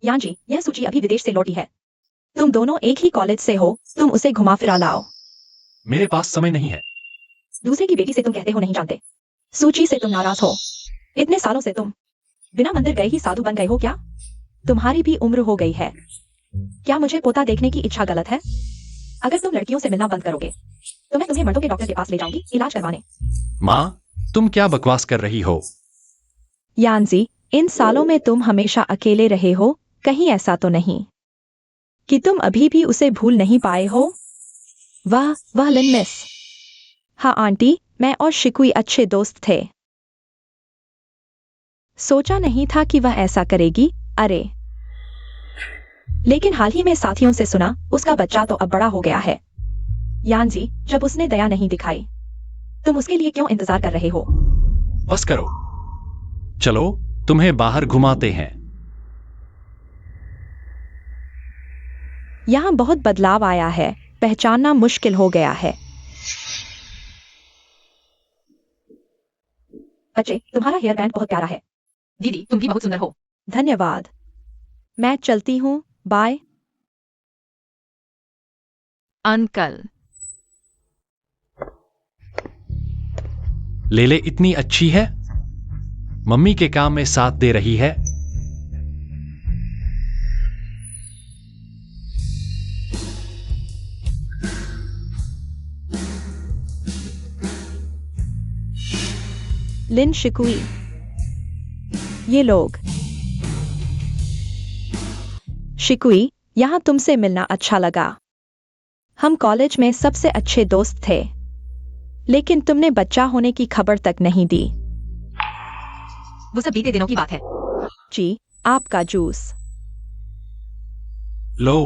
यानजी, यह सूची अभी विदेश से लौटी है। तुम दोनों एक ही कॉलेज से हो, तुम उसे घुमा फिरा लाओ। मेरे पास समय नहीं है। दूसरे की बेटी से तुम कहते हो नहीं जानते। सूची से तुम नाराज हो। इतने सालों से तुम बिना मंदिर गए ही साधु बन गए हो क्या? तुम्हारी भी उम्र हो गई है। क्या मुझे पोता देखने की इच्छा गलत है? अगर तुम लड़कियों से मिलना बंद करोगे तो मैं तुम्हें मर्दों के डॉक्टर के पास ले जाऊंगी इलाज करवाने। माँ, तुम क्या बकवास कर रही हो? यानजी, इन सालों में तुम हमेशा अकेले रहे हो, कहीं ऐसा तो नहीं कि तुम अभी भी उसे भूल नहीं पाए हो? वाह वाह लिन मिस। हाँ आंटी, मैं और शिकुई अच्छे दोस्त थे। सोचा नहीं था कि वह ऐसा करेगी। अरे, लेकिन हाल ही में साथियों से सुना उसका बच्चा तो अब बड़ा हो गया है। यानजी, जब उसने दया नहीं दिखाई, तुम उसके लिए क्यों इंतजार कर रहे हो? बस करो, चलो तुम्हें बाहर घुमाते हैं। यहाँ बहुत बदलाव आया है, पहचानना मुश्किल हो गया है। बच्चे, तुम्हारा हेयर बैंड बहुत प्यारा है। दीदी, तुम भी बहुत सुंदर हो। धन्यवाद। मैं चलती हूँ, बाय। अंकल, लेले इतनी अच्छी है, मम्मी के काम में साथ दे रही है। लिन, शिकुई, ये लोग। शिकुई, यहाँ तुमसे मिलना अच्छा लगा। हम कॉलेज में सबसे अच्छे दोस्त थे, लेकिन तुमने बच्चा होने की खबर तक नहीं दी। वो सब बीते दिनों की बात है। जी, आपका जूस। लो,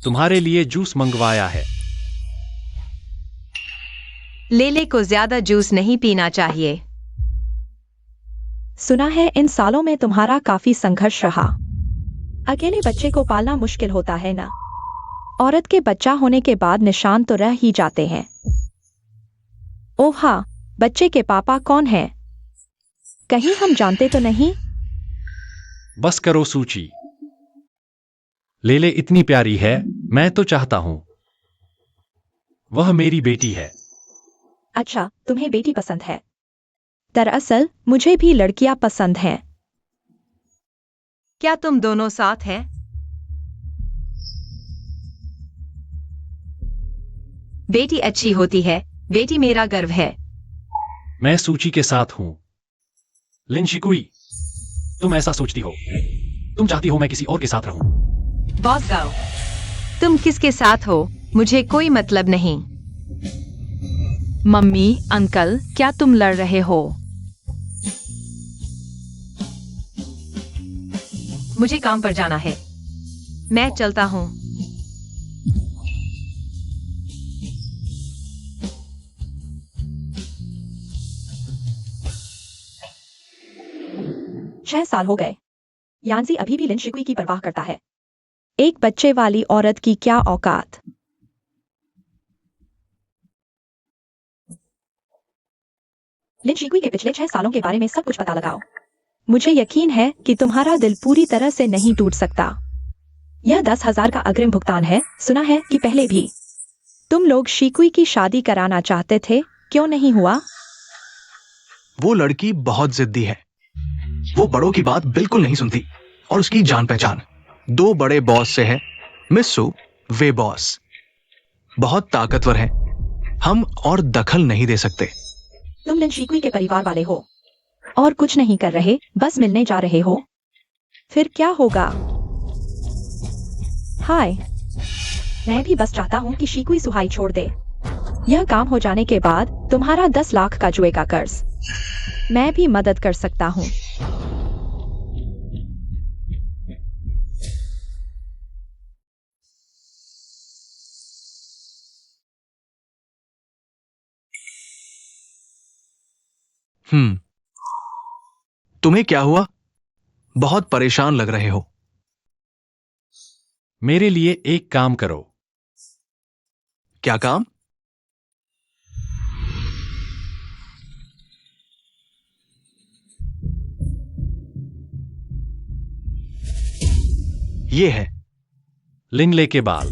तुम्हारे लिए जूस मंगवाया है। लेले को ज्यादा जूस नहीं पीना चाहिए। सुना है इन सालों में तुम्हारा काफी संघर्ष रहा। अकेले बच्चे को पालना मुश्किल होता है ना? औरत के बच्चा होने के बाद निशान तो रह ही जाते हैं। ओह हाँ, बच्चे के पापा कौन हैं? कहीं हम जानते तो नहीं? बस करो सूची। लेले इतनी प्यारी है, मैं तो चाहता हूं वह मेरी बेटी है। अच्छा, तुम्हें बेटी पसंद है। दरअसल मुझे भी लड़कियां पसंद हैं। क्या तुम दोनों साथ हैं? बेटी अच्छी होती है, बेटी मेरा गर्व है। मैं सूची के साथ हूं। लिन शिकुई, तुम ऐसा सोचती हो? तुम चाहती हो मैं किसी और के साथ रहूं? बॉस गाओ, तुम किसके साथ हो मुझे कोई मतलब नहीं। मम्मी, अंकल, क्या तुम लड़ रहे हो? मुझे काम पर जाना है, मैं चलता हूँ। छह साल हो गए। यानजी अभी भी लिन शिकुई की परवाह करता है। एक बच्चे वाली औरत की क्या औकात। लिन शिकुई के पिछले 6 सालों के बारे में सब कुछ पता लगाओ। मुझे यकीन है कि तुम्हारा दिल पूरी तरह से नहीं टूट सकता। यह 10,000 का अग्रिम भुगतान है। सुना है कि पहले भी तुम लोग शिकुई की शादी कराना चाहते थे, क्यों नहीं हुआ? वो लड़की बहुत जिद्दी है। वो बड़ों की बात बिल्कुल नहीं सुनती और उसकी जान पहचान 2 बड़े बॉस से है। मिस्सू, वे बॉस बहुत ताकतवर हैं। हम और दखल नहीं दे सकते। तुम लिन शिकुई के परिवार वाले हो और कुछ नहीं कर रहे, बस मिलने जा रहे हो। फिर क्या होगा? हाय, मैं भी बस चाहता हूँ कि शिकुई सुहाई छोड़ दे। यह काम हो जाने के बाद तुम्हारा 10 लाख का जुए का कर्ज मैं भी मदद कर सकता हूँ। तुम्हें क्या हुआ? बहुत परेशान लग रहे हो। मेरे लिए एक काम करो। क्या काम? ये है। लिनले के बाल।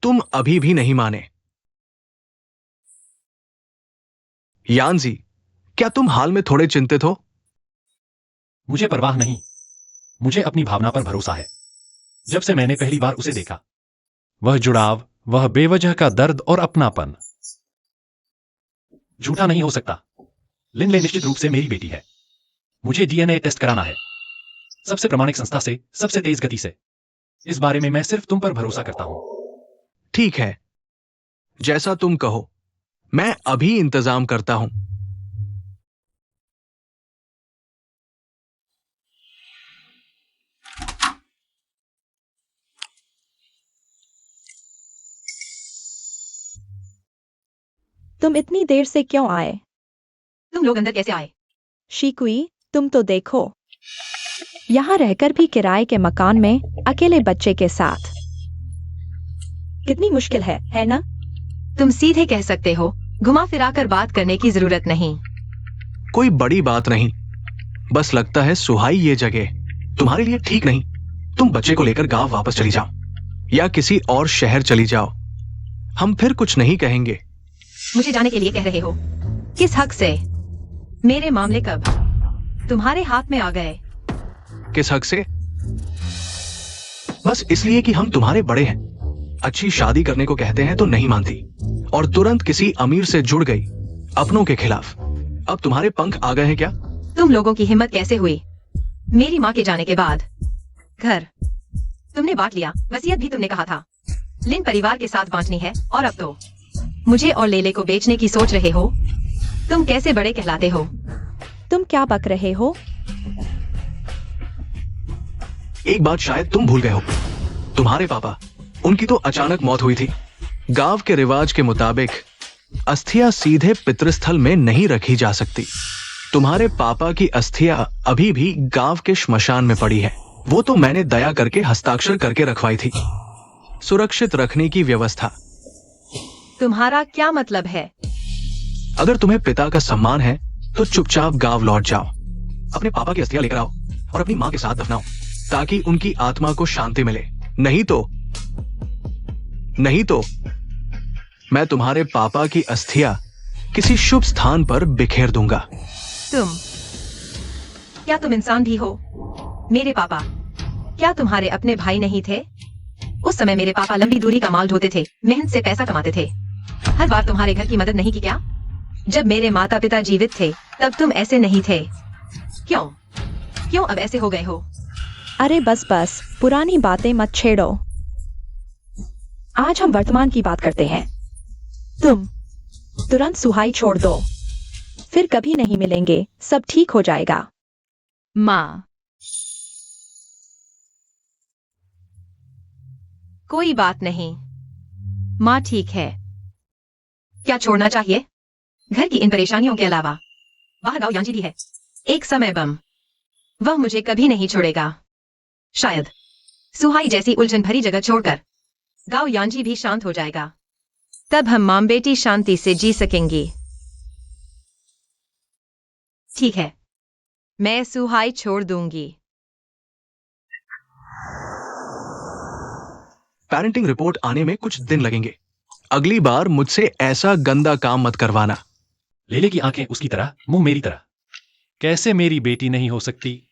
तुम अभी भी नहीं माने। यानजी, क्या तुम हाल में थोड़े चिंतित हो? मुझे परवाह नहीं। मुझे अपनी भावना पर भरोसा है। जब से मैंने पहली बार उसे देखा, वह जुड़ाव, वह बेवजह का दर्द और अपनापन झूठा नहीं हो सकता। लिनले निश्चित रूप से मेरी बेटी है। मुझे डीएनए टेस्ट कराना है, सबसे प्रामाणिक संस्था से, सबसे तेज गति से। इस बारे में मैं सिर्फ तुम पर भरोसा करता हूं। ठीक है, जैसा तुम कहो। मैं अभी इंतजाम करता हूं। तुम इतनी देर से क्यों आए? तुम लोग अंदर कैसे आए? शिकुई, तुम तो देखो, यहाँ रहकर भी किराए के मकान में अकेले बच्चे के साथ कितनी मुश्किल है ना? तुम सीधे कह सकते हो, घुमा फिरा कर बात करने की जरूरत नहीं। कोई बड़ी बात नहीं, बस लगता है सुहाई ये जगह तुम्हारे लिए ठीक नहीं। तुम बच्चे को लेकर गांव वापस चली जाओ या किसी और शहर चली जाओ, हम फिर कुछ नहीं कहेंगे। मुझे जाने के लिए कह रहे हो? किस हक से? मेरे मामले कब तुम्हारे हाथ में आ गए? किस हक से? बस इसलिए कि हम तुम्हारे बड़े हैं। अच्छी शादी करने को कहते हैं तो नहीं मानती, और तुरंत किसी अमीर से जुड़ गई अपनों के खिलाफ। अब तुम्हारे पंख आ गए हैं क्या? तुम लोगों की हिम्मत कैसे हुई? मेरी माँ के जाने के बाद घर तुमने बांट लिया, वसीयत भी तुमने कहा था लिन परिवार के साथ बांटनी है, और अब तो मुझे और लेले को बेचने की सोच रहे हो। तुम कैसे बड़े कहलाते हो? तुम क्या बक रहे हो? एक बात शायद तुम भूल गए हो, तुम्हारे पापा, उनकी तो अचानक मौत हुई थी। गांव के रिवाज के मुताबिक अस्थियां सीधे पितृस्थल में नहीं रखी जा सकती। तुम्हारे पापा की अस्थियां अभी भी गांव के श्मशान में पड़ी है। वो तो मैंने दया करके हस्ताक्षर करके रखवाई थी। सुरक्षित रखने की व्यवस्था। तुम्हारा क्या मतलब है? अगर तुम्हें पिता का सम्मान है तो चुपचाप गांव लौट जाओ, अपने पापा की अस्थियां लेकर आओ और अपनी मां के साथ दफनाओ, ताकि उनकी आत्मा को शांति मिले। नहीं तो मैं तुम्हारे पापा की अस्थियां किसी शुभ स्थान पर बिखेर दूंगा। क्या तुम इंसान भी हो? मेरे पापा क्या तुम्हारे अपने भाई नहीं थे? उस समय मेरे पापा लंबी दूरी का माल ढोते थे, मेहनत से पैसा कमाते थे। हर बार तुम्हारे घर की मदद नहीं की क्या? जब मेरे माता पिता जीवित थे तब तुम ऐसे नहीं थे। क्यों अब ऐसे हो गए हो? अरे बस पुरानी बातें मत छेड़ो। आज हम वर्तमान की बात करते हैं। तुम तुरंत सुहाई छोड़ दो, फिर कभी नहीं मिलेंगे, सब ठीक हो जाएगा। माँ, कोई बात नहीं, माँ ठीक है। क्या छोड़ना चाहिए? घर की इन परेशानियों के अलावा बाहर गाँव यांजी भी है, एक समय बम। वह मुझे कभी नहीं छोड़ेगा। शायद सुहाई जैसी उलझन भरी जगह छोड़कर गाँव यांजी भी शांत हो जाएगा, तब हम मां बेटी शांति से जी सकेंगी। ठीक है, मैं सुहाई छोड़ दूंगी। पेरेंटिंग रिपोर्ट आने में कुछ दिन लगेंगे। अगली बार मुझसे ऐसा गंदा काम मत करवाना। लेले की आंखें उसकी तरह, मुंह मेरी तरह। कैसे मेरी बेटी नहीं हो सकती?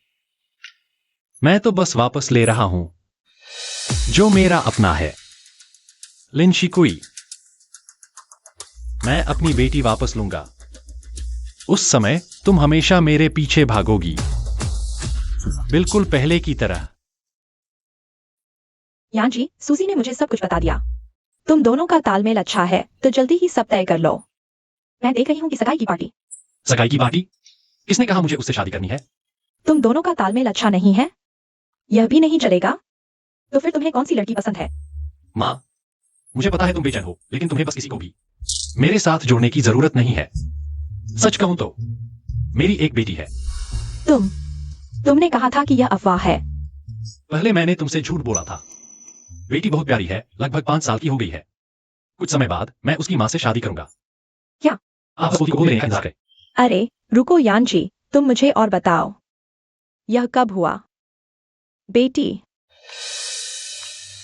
मैं तो बस वापस ले रहा हूं जो मेरा अपना है। लिन शिकुई, मैं अपनी बेटी वापस लूंगा। उस समय तुम हमेशा मेरे पीछे भागोगी, बिल्कुल पहले की तरह। यांजी, सूजी ने मुझे सब कुछ बता दिया। तुम दोनों का तालमेल अच्छा है, तो जल्दी ही सब तय कर लो। मैं देख रही हूँ कि सगाई की पार्टी। सगाई की पार्टी? किसने कहा मुझे उससे शादी करनी है? तुम दोनों का तालमेल अच्छा नहीं है, यह भी नहीं चलेगा। तो फिर तुम्हें कौन सी लड़की पसंद है? माँ, मुझे पता है तुम बेचैन हो, लेकिन तुम्हें बस किसी को भी मेरे साथ जोड़ने की जरूरत नहीं है। सच कहूं तो मेरी एक बेटी है। तुमने कहा था कि यह अफवाह है। पहले मैंने तुमसे झूठ बोला था। बेटी बहुत प्यारी है, लगभग 5 साल की हो गई है। कुछ समय बाद मैं उसकी मां से शादी करूंगा। क्या? आप बस बोलती को मेरे इंतजार करें। अरे रुको यांजी, तुम मुझे और बताओ, यह कब हुआ? बेटी?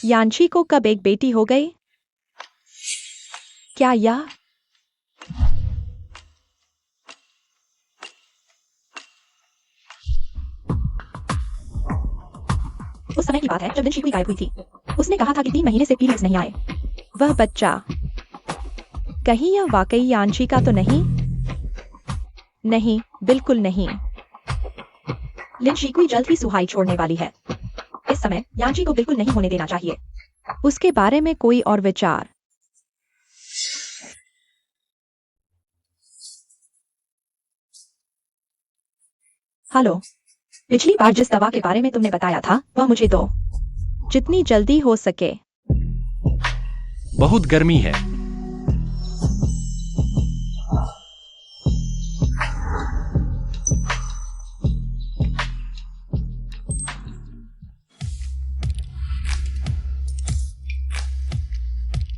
यांजी को कब एक बेटी हो गई? क्या यह समय की बात है जब लिन शिकुई गायब हुई थी। उसने कहा था कि 3 महीने से पीरियड्स नहीं आए। वह बच्चा, कहीं यह वाकई यांची का तो नहीं? नहीं, बिल्कुल नहीं। लिन शिकुई जल्द ही सुहाई छोड़ने वाली है। इस समय यांची को बिल्कुल नहीं होने देना चाहिए। उसके बारे में कोई और विचार? हेलो, पिछली बार जिस दवा के बारे में तुमने बताया था वह मुझे दो। जितनी जल्दी हो सके। बहुत गर्मी है।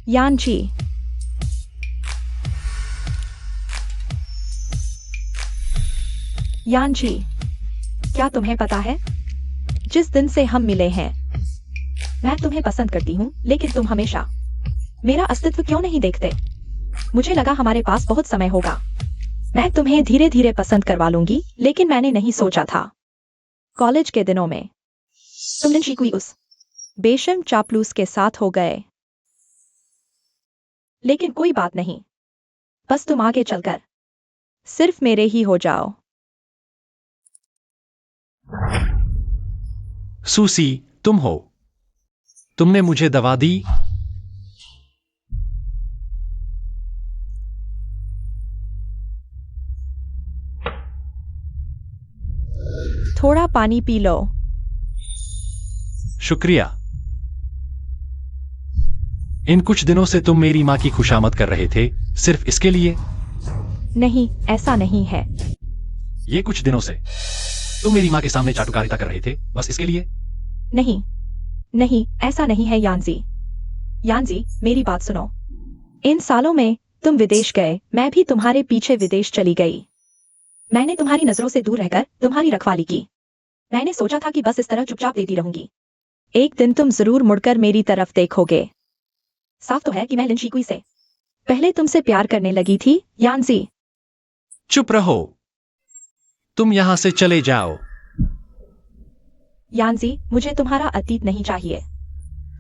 यांची, यांची, क्या तुम्हें पता है जिस दिन से हम मिले हैं, मैं तुम्हें पसंद करती हूँ, लेकिन तुम हमेशा मेरा अस्तित्व क्यों नहीं देखते? मुझे लगा हमारे पास बहुत समय होगा। मैं तुम्हें धीरे धीरे पसंद करवा लूंगी, लेकिन मैंने नहीं सोचा था कॉलेज के दिनों में तुम लिन शिकुई उस बेशर्म चापलूस के साथ हो गए। लेकिन कोई बात नहीं, बस तुम आगे चलकर सिर्फ मेरे ही हो जाओ। सूसी, तुम हो। तुमने मुझे दवा दी। थोड़ा पानी पी लो। शुक्रिया। इन कुछ दिनों से तुम मेरी माँ की खुशामद कर रहे थे, सिर्फ इसके लिए? नहीं, ऐसा नहीं है। ये कुछ दिनों से तुम मेरी माँ के सामने चाटुकारिता कर रहे थे, बस इसके लिए? नहीं, नहीं, ऐसा नहीं है यांजी। यांजी, मेरी बात सुनो। इन सालों में तुम विदेश गए, मैं भी तुम्हारे पीछे विदेश चली गई। मैंने तुम्हारी नजरों से दूर रहकर तुम्हारी रखवाली की। मैंने सोचा था कि बस इस तरह चुपचाप देती रहूंगी। एक दिन तुम जरूर मुड़कर मेरी तरफ देखोगे। साफ तो है कि मैं लिन शिकुई से पहले तुमसे प्यार करने लगी थी, यांजी। चुप रहो। तुम यहां से चले जाओ। यांजी, मुझे तुम्हारा अतीत नहीं चाहिए।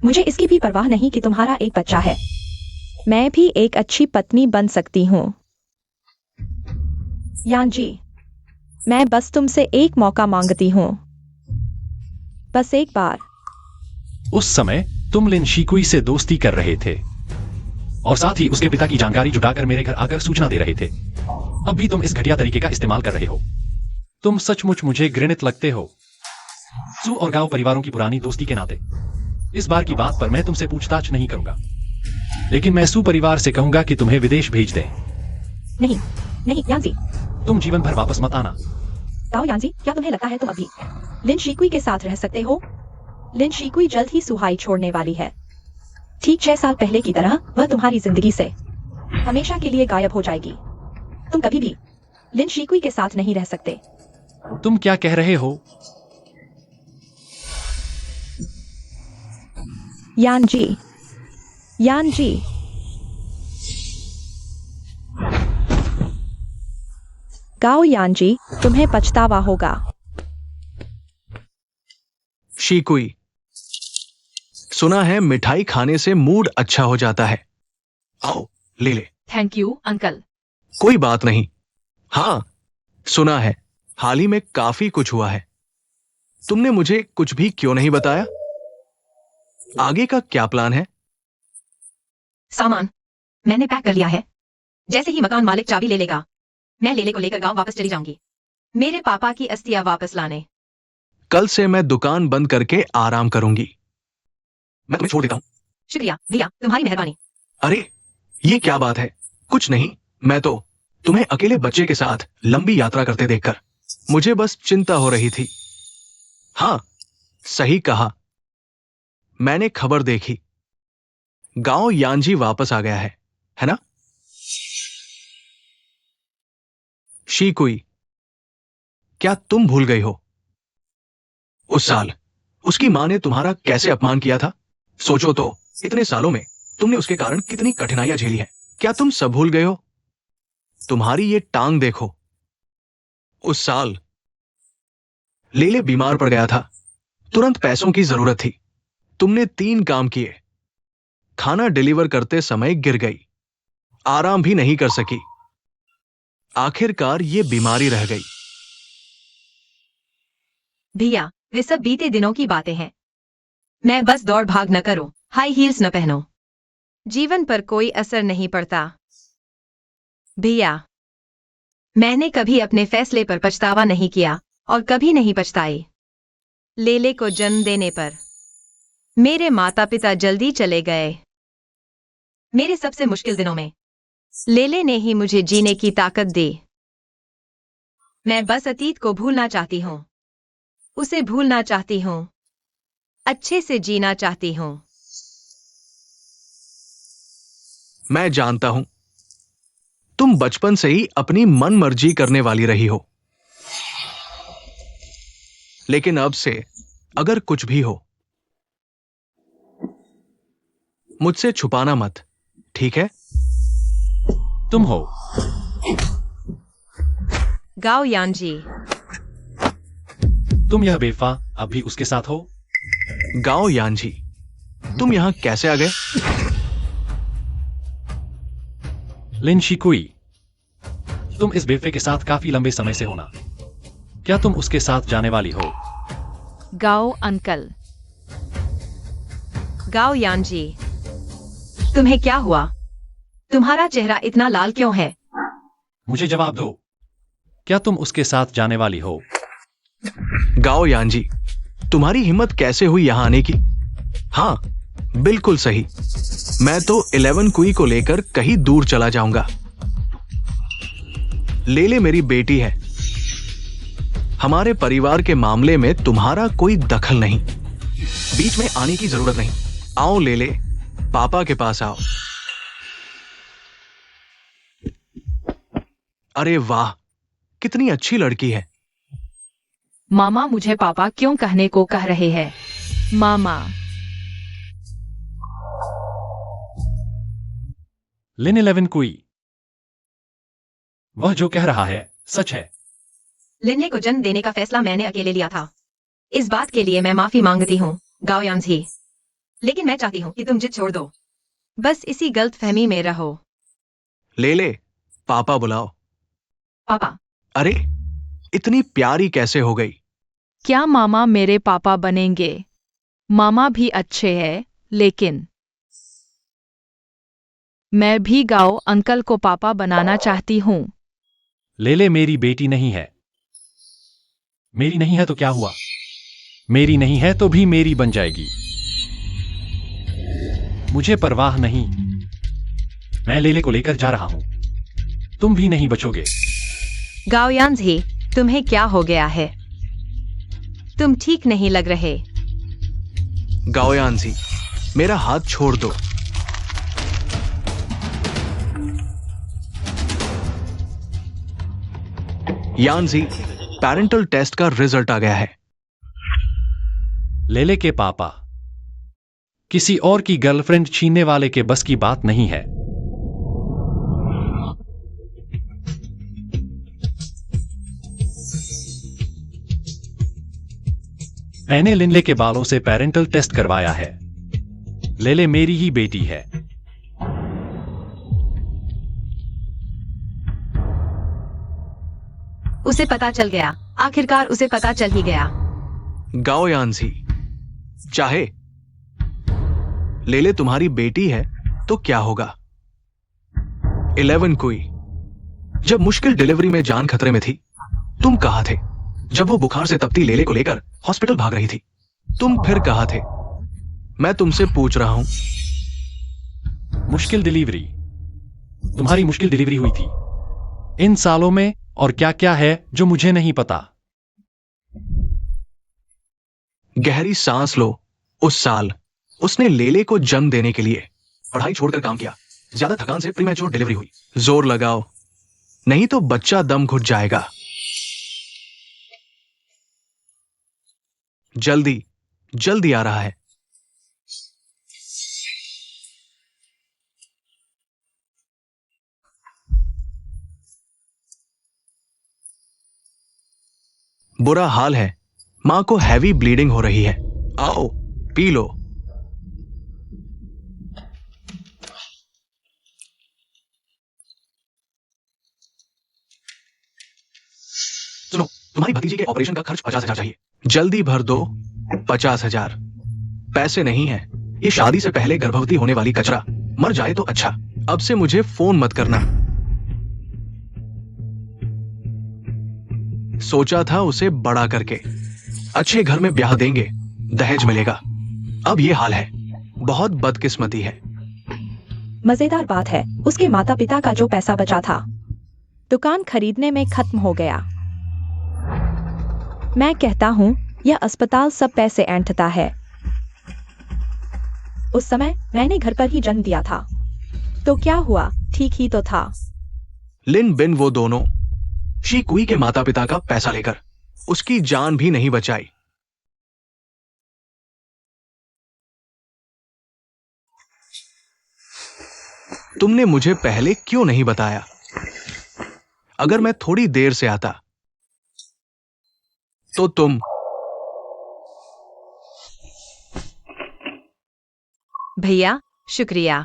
मुझे इसकी भी परवाह नहीं कि तुम्हारा एक बच्चा है। मैं भी एक अच्छी पत्नी बन सकती हूँ। यांजी, मैं बस तुमसे एक मौका मांगती हूँ, बस एक बार। उस समय तुम लिन शिकुई से दोस्ती कर रहे थे और साथ ही उसके पिता की जानकारी जुटाकर मेरे घर आकर सूचना दे रहे थे। अब भी तुम इस घटिया तरीके का इस्तेमाल कर रहे हो। तुम सचमुच मुझे घृणित लगते हो। सू और गांव परिवारों की पुरानी दोस्ती के नाते इस बार की बात पर मैं तुमसे पूछताछ नहीं करूंगा, लेकिन मैं सू परिवार से कहूंगा कि तुम्हें विदेश भेज दें। नहीं, नहीं यांजी। तुम जीवन भर वापस मत आना। ताओ यांजी, क्या तुम्हें लगता है तुम अभी लिन शिकुई के साथ रह सकते हो? लिन शिकुई जल्द ही सुहाई छोड़ने वाली है। ठीक 6 साल पहले की तरह वह तुम्हारी जिंदगी से हमेशा के लिए गायब हो जाएगी। तुम कभी भी लिन शिकुई के साथ नहीं रह सकते। तुम क्या कह रहे हो? यांजी, यांजी, गाओ यांजी, तुम्हें पछतावा होगा। शिकुई, सुना है मिठाई खाने से मूड अच्छा हो जाता है। आओ, ले ले। Thank you uncle. कोई बात नहीं। हाँ, सुना है हाल ही में काफी कुछ हुआ है। तुमने मुझे कुछ भी क्यों नहीं बताया? आगे का क्या प्लान है? सामान मैंने पैक कर लिया है। जैसे ही मकान मालिक चाबी ले लेगा, मैं लेले को लेकर गांव वापस चली जाऊंगी, मेरे पापा की अस्थियां वापस लाने। कल से मैं दुकान बंद करके आराम करूंगी। मैं तुम्हें छोड़ देता हूं। शुक्रिया भैया, तुम्हारी मेहरबानी। अरे, ये क्या बात है? कुछ नहीं, मैं तो तुम्हें अकेले बच्चे के साथ लंबी यात्रा करते देखकर मुझे बस चिंता हो रही थी। हाँ, सही कहा। मैंने खबर देखी, गांव यांजी वापस आ गया है ना? शिकुई, क्या तुम भूल गई हो उस साल उसकी मां ने तुम्हारा कैसे अपमान किया था? सोचो तो, इतने सालों में तुमने उसके कारण कितनी कठिनाइयां झेली हैं। क्या तुम सब भूल गए हो? तुम्हारी ये टांग देखो। उस साल लेले बीमार पड़ गया था, तुरंत पैसों की जरूरत थी। तुमने 3 काम किए। खाना डिलीवर करते समय गिर गई, आराम भी नहीं कर सकी, आखिरकार ये बीमारी रह गई। भैया, वे सब बीते दिनों की बातें हैं। मैं बस दौड़ भाग न करो, हाई हील्स न पहनो। जीवन पर कोई असर नहीं पड़ता। भैया, मैंने कभी अपने फैसले पर पछतावा नहीं किया और कभी नहीं पछताई। लेले को जन्म देने पर मेरे माता पिता जल्दी चले गए। मेरे सबसे मुश्किल दिनों में लेले ने ही मुझे जीने की ताकत दी। मैं बस अतीत को भूलना चाहती हूँ, उसे भूलना चाहती हूँ, अच्छे से जीना चाहती हूँ। मैं जानता हूं, तुम बचपन से ही अपनी मन मर्जी करने वाली रही हो, लेकिन अब से अगर कुछ भी हो, मुझसे छुपाना मत, ठीक है? तुम हो। गाओ यानजी, तुम यह बेवफा अब भी उसके साथ हो? गाओ यानजी, तुम यहां कैसे आ गए? लिन शिकुई, तुम इस बेवफे के साथ काफी लंबे समय से होना। क्या तुम उसके साथ जाने वाली हो? गाओ अंकल। गाओ यानजी, तुम्हें क्या हुआ? तुम्हारा चेहरा इतना लाल क्यों है? मुझे जवाब दो, क्या तुम उसके साथ जाने वाली हो? गाओ यानजी, तुम्हारी हिम्मत कैसे हुई यहां आने की? हाँ, बिल्कुल सही। मैं तो 11 कुई को लेकर कहीं दूर चला जाऊंगा। लेले मेरी बेटी है। हमारे परिवार के मामले में तुम्हारा कोई दखल नहीं। बीच में आने की जरूरत नहीं। आओ लेले, पापा के पास आओ। अरे वाह, कितनी अच्छी लड़की है। मामा मुझे पापा क्यों कहने को कह रहे हैं? मामा। लिन 11 कुई, वह जो कह रहा है सच है। लिनले को जन्म देने का फैसला मैंने अकेले लिया था। इस बात के लिए मैं माफी मांगती हूँ, गाओ यानजी। लेकिन मैं चाहती हूँ कि तुम जिद छोड़ दो। बस इसी गलतफहमी में रहो। लेले, पापा बुलाओ। पापा, अरे, इतनी प्यारी कैसे हो गई? क्या मामा मेरे पापा बनेंगे? मामा भी अच्छे हैं, लेकिन मैं भी गाओ अंकल को पापा बनाना चाहती हूँ। लेले मेरी बेटी नहीं है। मेरी नहीं है तो क्या हुआ? मेरी नहीं है तो भी मेरी बन जाएगी। मुझे परवाह नहीं। मैं लेले को लेकर जा रहा हूं। तुम भी नहीं बचोगे। गाओ यानजी, तुम्हें क्या हो गया है? तुम ठीक नहीं लग रहे। गाओ यानजी, मेरा हाथ छोड़ दो। यानजी, पेरेंटल टेस्ट का रिजल्ट आ गया है। लेले के पापा, किसी और की गर्लफ्रेंड छीनने वाले के बस की बात नहीं है। मैंने लिनले के बालों से पेरेंटल टेस्ट करवाया है। लेले मेरी ही बेटी है। उसे पता चल गया, आखिरकार उसे पता चल ही गया। गाओ यानजी, चाहे लेले तुम्हारी बेटी है तो क्या होगा? 11 कुई, जब मुश्किल डिलीवरी में जान खतरे में थी, तुम कहां थे? जब वो बुखार से तपती लेले को लेकर हॉस्पिटल भाग रही थी, तुम फिर कहां थे? मैं तुमसे पूछ रहा हूं। मुश्किल डिलीवरी? तुम्हारी मुश्किल डिलीवरी हुई थी इन सालों में, और क्या क्या है जो मुझे नहीं पता। गहरी सांस लो। उस साल उसने लेले को जन्म देने के लिए पढ़ाई छोड़कर काम किया। ज्यादा थकान से प्रीमैच्योर डिलीवरी हुई। जोर लगाओ, नहीं तो बच्चा दम घुट जाएगा। जल्दी जल्दी आ रहा है। बुरा हाल है, माँ को हैवी ब्लीडिंग हो रही है। आओ पी लो। सुनो, तुम्हारी भतीजी के ऑपरेशन का खर्च 50,000 चाहिए। जल्दी भर दो। 50,000 पैसे नहीं है। ये शादी से पहले गर्भवती होने वाली कचरा मर जाए तो अच्छा। अब से मुझे फोन मत करना। सोचा था उसे बड़ा करके अच्छे घर में ब्याह देंगे, दहेज मिलेगा। अब ये हाल है। बहुत बदकिस्मती है। मजेदार बात है, उसके माता पिता का जो पैसा बचा था दुकान खरीदने में खत्म हो गया। मैं कहता हूँ यह अस्पताल सब पैसे ऐंठता है। उस समय मैंने घर पर ही जन्म दिया था, तो क्या हुआ, ठीक ही तो था। लिन बिन वो दोनों शी कुई के माता पिता का पैसा लेकर उसकी जान भी नहीं बचाई। तुमने मुझे पहले क्यों नहीं बताया? अगर मैं थोड़ी देर से आता तो तुम। भैया शुक्रिया।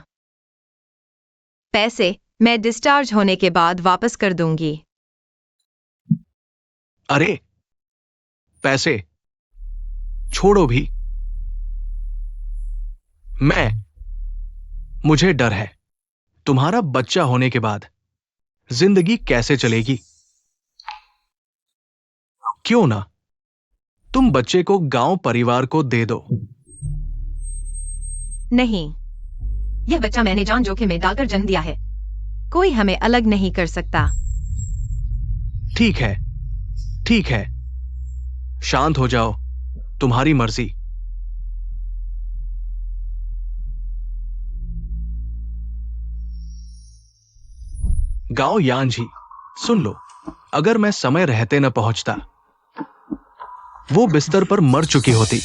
पैसे मैं डिस्चार्ज होने के बाद वापस कर दूंगी। अरे पैसे छोड़ो भी। मुझे डर है तुम्हारा बच्चा होने के बाद जिंदगी कैसे चलेगी। क्यों ना तुम बच्चे को गांव परिवार को दे दो। नहीं, यह बच्चा मैंने जान जोखिम में डालकर जन्म दिया है। कोई हमें अलग नहीं कर सकता। ठीक है, ठीक है, शांत हो जाओ, तुम्हारी मर्जी। गांव यांझी, सुन लो, अगर मैं समय रहते न पहुंचता वो बिस्तर पर मर चुकी होती।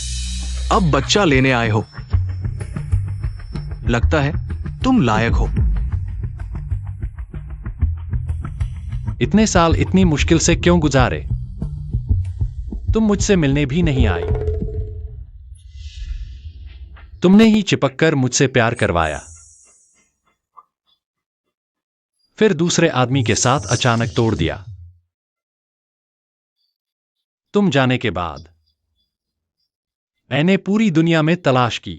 अब बच्चा लेने आए हो, लगता है तुम लायक हो। इतने साल इतनी मुश्किल से क्यों गुजारे? तुम मुझसे मिलने भी नहीं आई। तुमने ही चिपक कर मुझसे प्यार करवाया, फिर दूसरे आदमी के साथ अचानक तोड़ दिया। तुम जाने के बाद मैंने पूरी दुनिया में तलाश की,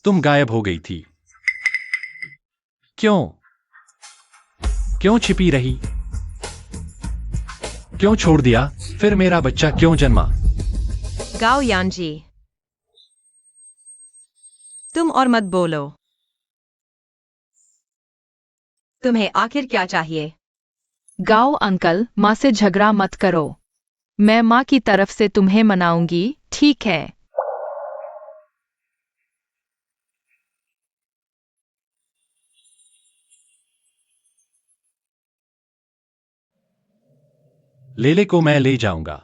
तुम गायब हो गई थी। क्यों? क्यों छिपी रही? क्यों छोड़ दिया? फिर मेरा बच्चा क्यों जन्मा? गाओ यांजी, तुम और मत बोलो। तुम्हें आखिर क्या चाहिए? गाओ अंकल, माँ से झगड़ा मत करो। मैं माँ की तरफ से तुम्हें मनाऊंगी, ठीक है? लेले को मैं ले जाऊंगा।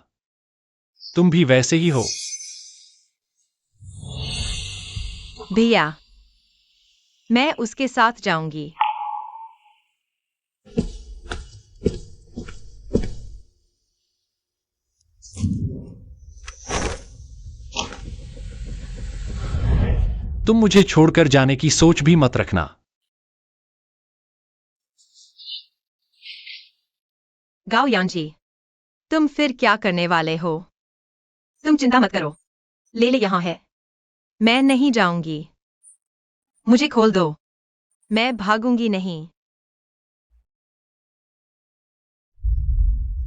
तुम भी वैसे ही हो। भैया, मैं उसके साथ जाऊंगी। तुम मुझे छोड़कर जाने की सोच भी मत रखना। गाओ यांजी, तुम फिर क्या करने वाले हो? तुम चिंता मत करो, लेले यहां है। मैं नहीं जाऊंगी। मुझे खोल दो, मैं भागूंगी नहीं।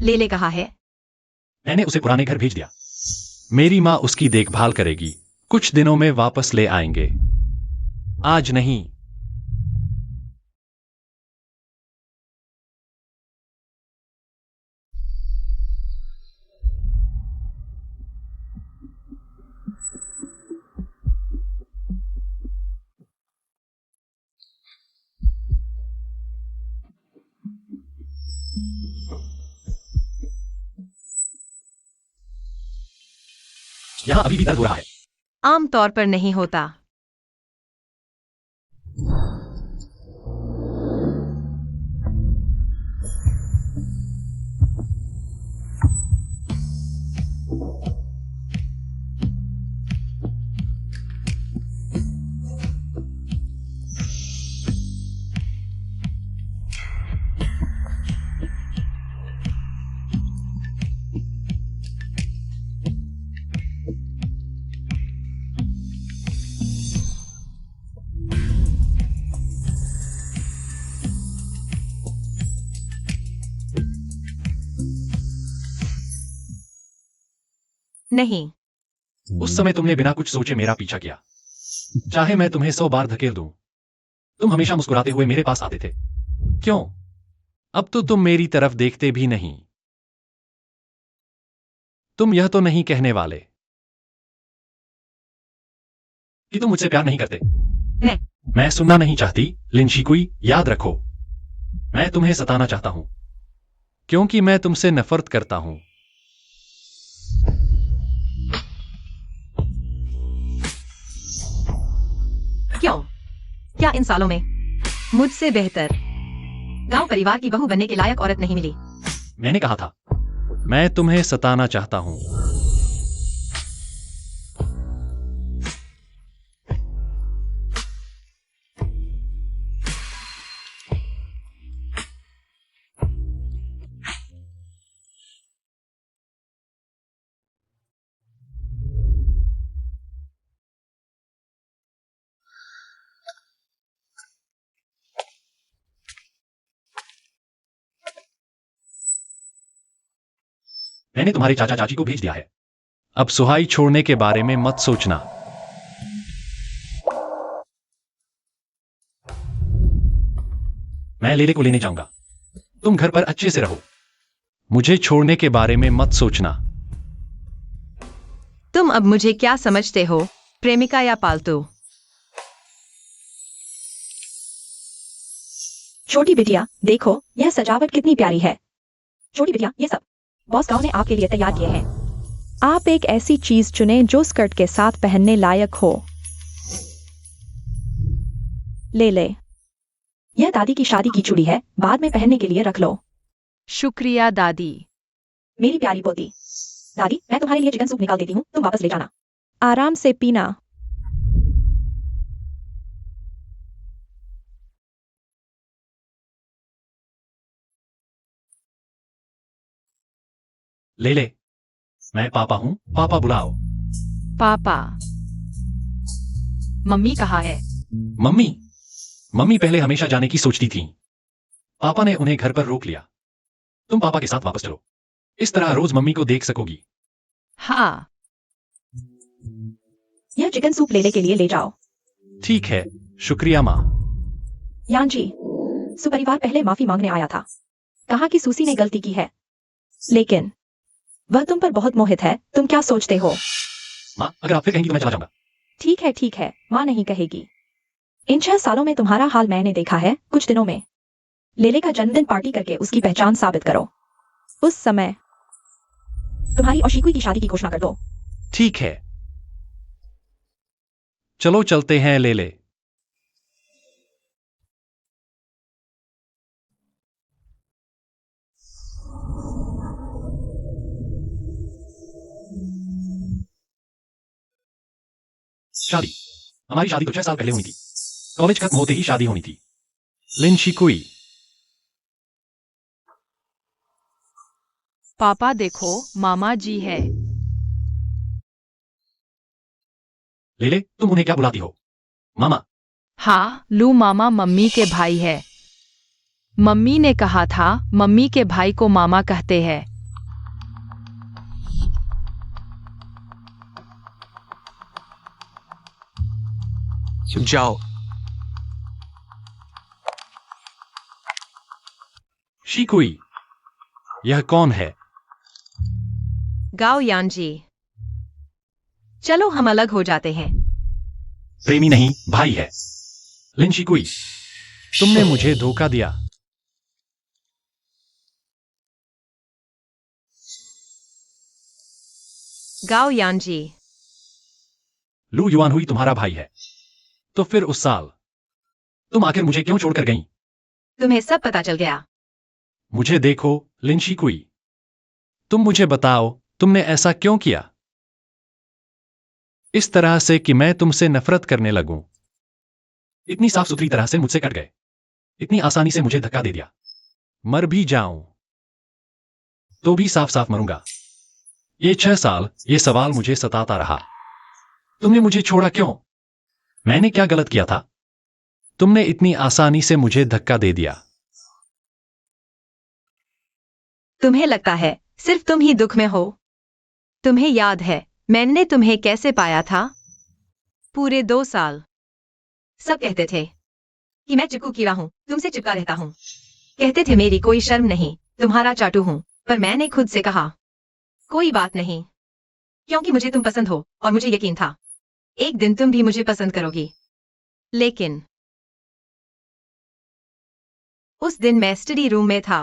लेले कहाँ है? मैंने उसे पुराने घर भेज दिया। मेरी माँ उसकी देखभाल करेगी। कुछ दिनों में वापस ले आएंगे। आज नहीं। यहां अभी भी दर्द हो रहा है। आम तौर पर नहीं होता। नहीं, उस समय तुमने बिना कुछ सोचे मेरा पीछा किया। चाहे मैं तुम्हें 100 बार धकेल दूं, तुम हमेशा मुस्कुराते हुए मेरे पास आते थे। क्यों? अब तो तुम मेरी तरफ देखते भी नहीं। तुम यह तो नहीं कहने वाले कि तुम मुझसे प्यार नहीं करते। मैं सुनना नहीं चाहती, लिन शिकुई, याद रखो। मैं तुम्हें सताना चाहता हूं, क्योंकि मैं तुमसे नफरत करता हूं। क्यों? क्या इन सालों में मुझसे बेहतर गांव परिवार की बहू बनने के लायक औरत नहीं मिली? मैंने कहा था, मैं तुम्हें सताना चाहता हूं। मैंने तुम्हारे चाचा चाची को भेज दिया है। अब सुहाई छोड़ने के बारे में मत सोचना। मैं लेले को लेने जाऊंगा। तुम घर पर अच्छे से रहो। मुझे छोड़ने के बारे में मत सोचना। तुम अब मुझे क्या समझते हो, प्रेमिका या पालतू? छोटी बिटिया, देखो यह सजावट कितनी प्यारी है। छोटी बिटिया, ये सब बॉस गांव ने आपके लिए तैयार किए हैं। आप एक ऐसी चीज चुनें जो स्कर्ट के साथ पहनने लायक हो। ले ले। यह दादी की शादी की चूड़ी है, बाद में पहनने के लिए रख लो। शुक्रिया दादी। मेरी प्यारी पोती। दादी, मैं तुम्हारे लिए चिकन सूप निकाल देती हूँ, तुम वापस ले जाना। आराम से पीना। लेले, मैं पापा हूं, पापा बुलाओ। पापा। मम्मी कहाँ है? मम्मी मम्मी पहले हमेशा जाने की सोचती थी। पापा ने उन्हें घर पर रोक लिया। तुम पापा के साथ वापस चलो। इस तरह रोज मम्मी को देख सकोगी। हाँ। यह चिकन सूप लेले के लिए ले जाओ। ठीक है, शुक्रिया माँ। यांजी, सुपरिवार पहले माफी मांगने आया था। कहा कि सूसी ने गलती की है, लेकिन वह तुम पर बहुत मोहित है। तुम क्या सोचते हो? माँ, अगर आप फिर कहेंगी तो मैं चला जाऊंगा। ठीक है, माँ नहीं कहेगी। इन 6 सालों में तुम्हारा हाल मैंने देखा है। कुछ दिनों में लेले का जन्मदिन पार्टी करके उसकी पहचान साबित करो। उस समय तुम्हारी और शिकुई की शादी की घोषणा कर दो। ठीक है, चलो चलते हैं लेले। शादी। हमारी शादी तो 6 साल पहले हुई थी। कॉलेज खत्म होते ही शादी होनी थी। लिन शिकुई। पापा देखो, मामा जी है। लेले, तुम उन्हें क्या बुलाती हो? मामा। हाँ, लू मामा मम्मी के भाई है। मम्मी ने कहा था मम्मी के भाई को मामा कहते हैं। जाओ। शिकुई, यह कौन है? गाओ यांजी, चलो हम अलग हो जाते हैं। प्रेमी नहीं, भाई है। लिन शिकुई, तुमने मुझे धोखा दिया। गाओ यांजी, लू युआन हुई तुम्हारा भाई है। तो फिर उस साल तुम आखिर मुझे क्यों छोड़कर गईं? तुम्हें सब पता चल गया। मुझे देखो, लिन शिकुई, तुम मुझे बताओ, तुमने ऐसा क्यों किया? इस तरह से कि मैं तुमसे नफरत करने लगूं। इतनी साफ सुथरी तरह से मुझसे कट गए। इतनी आसानी से मुझे धक्का दे दिया। मर भी जाऊं तो भी साफ साफ मरूंगा। ये 6 साल ये सवाल मुझे सताता रहा। तुमने मुझे छोड़ा क्यों? मैंने क्या गलत किया था? तुमने इतनी आसानी से मुझे धक्का दे दिया। तुम्हें लगता है सिर्फ तुम ही दुख में हो? तुम्हें याद है मैंने तुम्हें कैसे पाया था? पूरे 2 साल सब कहते थे कि मैं चिपकू कीड़ा हूँ, तुमसे चिपका रहता हूँ। कहते थे मेरी कोई शर्म नहीं, तुम्हारा चाटू हूँ। पर मैंने खुद से कहा कोई बात नहीं, क्योंकि मुझे तुम पसंद हो और मुझे यकीन था एक दिन तुम भी मुझे पसंद करोगी। लेकिन उस दिन मैं स्टडी रूम में था।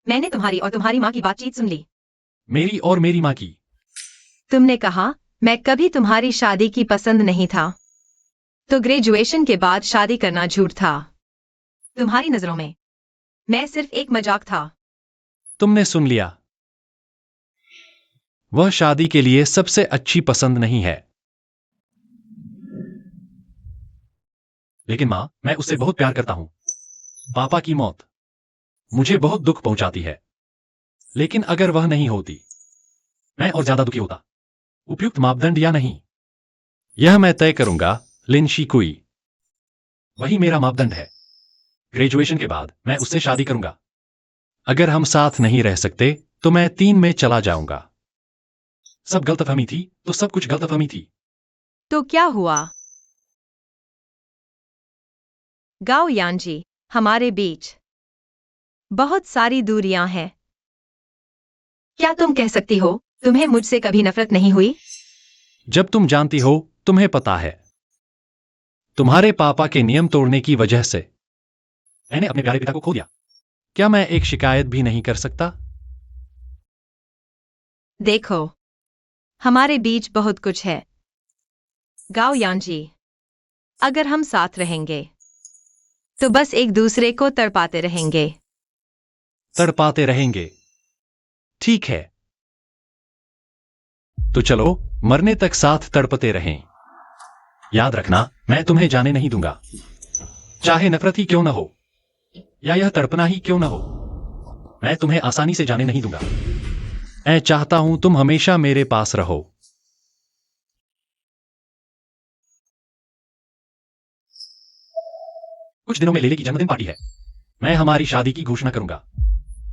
मैंने तुम्हारी और तुम्हारी माँ की बातचीत सुन ली। मेरी और मेरी माँ की। तुमने कहा मैं कभी तुम्हारी शादी की पसंद नहीं था, तो ग्रेजुएशन के बाद शादी करना झूठ था। तुम्हारी नजरों में मैं सिर्फ एक मजाक था। तुमने सुन लिया। वह शादी के लिए सबसे अच्छी पसंद नहीं है। लेकिन माँ, मैं उससे बहुत प्यार करता हूं। पापा की मौत मुझे बहुत दुख पहुंचाती है। लेकिन अगर वह नहीं होती, मैं और ज्यादा दुखी होता। उपयुक्त मापदंड या नहीं, यह मैं तय करूंगा, लिन शिकुई। वही मेरा मापदंड है। ग्रेजुएशन के बाद मैं उससे शादी करूंगा। अगर हम साथ नहीं रह सकते तो मैं 3 में चला जाऊंगा। सब गलतफहमी थी, तो सब कुछ गलतफहमी थी। तो क्या हुआ? गाओ यानजी, हमारे बीच बहुत सारी दूरियां हैं। क्या तुम कह सकती हो तुम्हें मुझसे कभी नफरत नहीं हुई? जब तुम जानती हो, तुम्हें पता है, तुम्हारे पापा के नियम तोड़ने की वजह से मैंने अपने प्यारे पिता को खो दिया। क्या मैं एक शिकायत भी नहीं कर सकता? देखो, हमारे बीच बहुत कुछ है। गाओ यानजी, अगर हम साथ रहेंगे तो बस एक दूसरे को तड़पाते रहेंगे। तड़पाते रहेंगे। ठीक है, तो चलो मरने तक साथ तड़पते रहें। याद रखना, मैं तुम्हें जाने नहीं दूंगा, चाहे नफरत ही क्यों न हो या यह तड़पना ही क्यों न हो। मैं तुम्हें आसानी से जाने नहीं दूंगा। मैं चाहता हूं तुम हमेशा मेरे पास रहो। कुछ दिनों में लेले की जन्मदिन पार्टी है। मैं हमारी शादी की घोषणा करूंगा।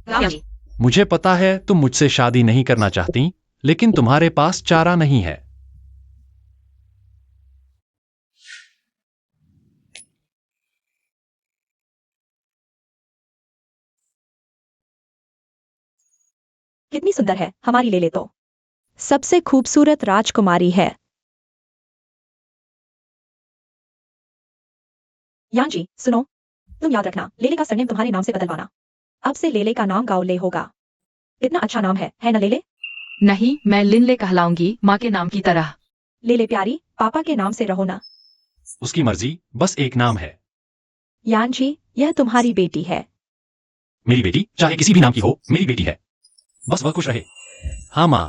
गाओ यानजी, मुझे पता है तुम मुझसे शादी नहीं करना चाहती, लेकिन तुम्हारे पास चारा नहीं है। कितनी सुंदर है हमारी लेले तो। सबसे खूबसूरत राजकुमारी है। यानजी सुनो, तुम याद रखना लेले का सरनेम तुम्हारे नाम से बदलवाना। अब से लेले का नाम गाओले होगा। कितना अच्छा नाम है ना लेले? नहीं, मैं लिनले कहलाऊंगी, माँ के नाम की तरह। लेले प्यारी, पापा के नाम से रहो ना। उसकी मर्जी, बस एक नाम है। यानजी, यह तुम्हारी बेटी है। मेरी बेटी चाहे किसी भी नाम की हो, मेरी बेटी है। बस वह खुश रहे। हाँ माँ।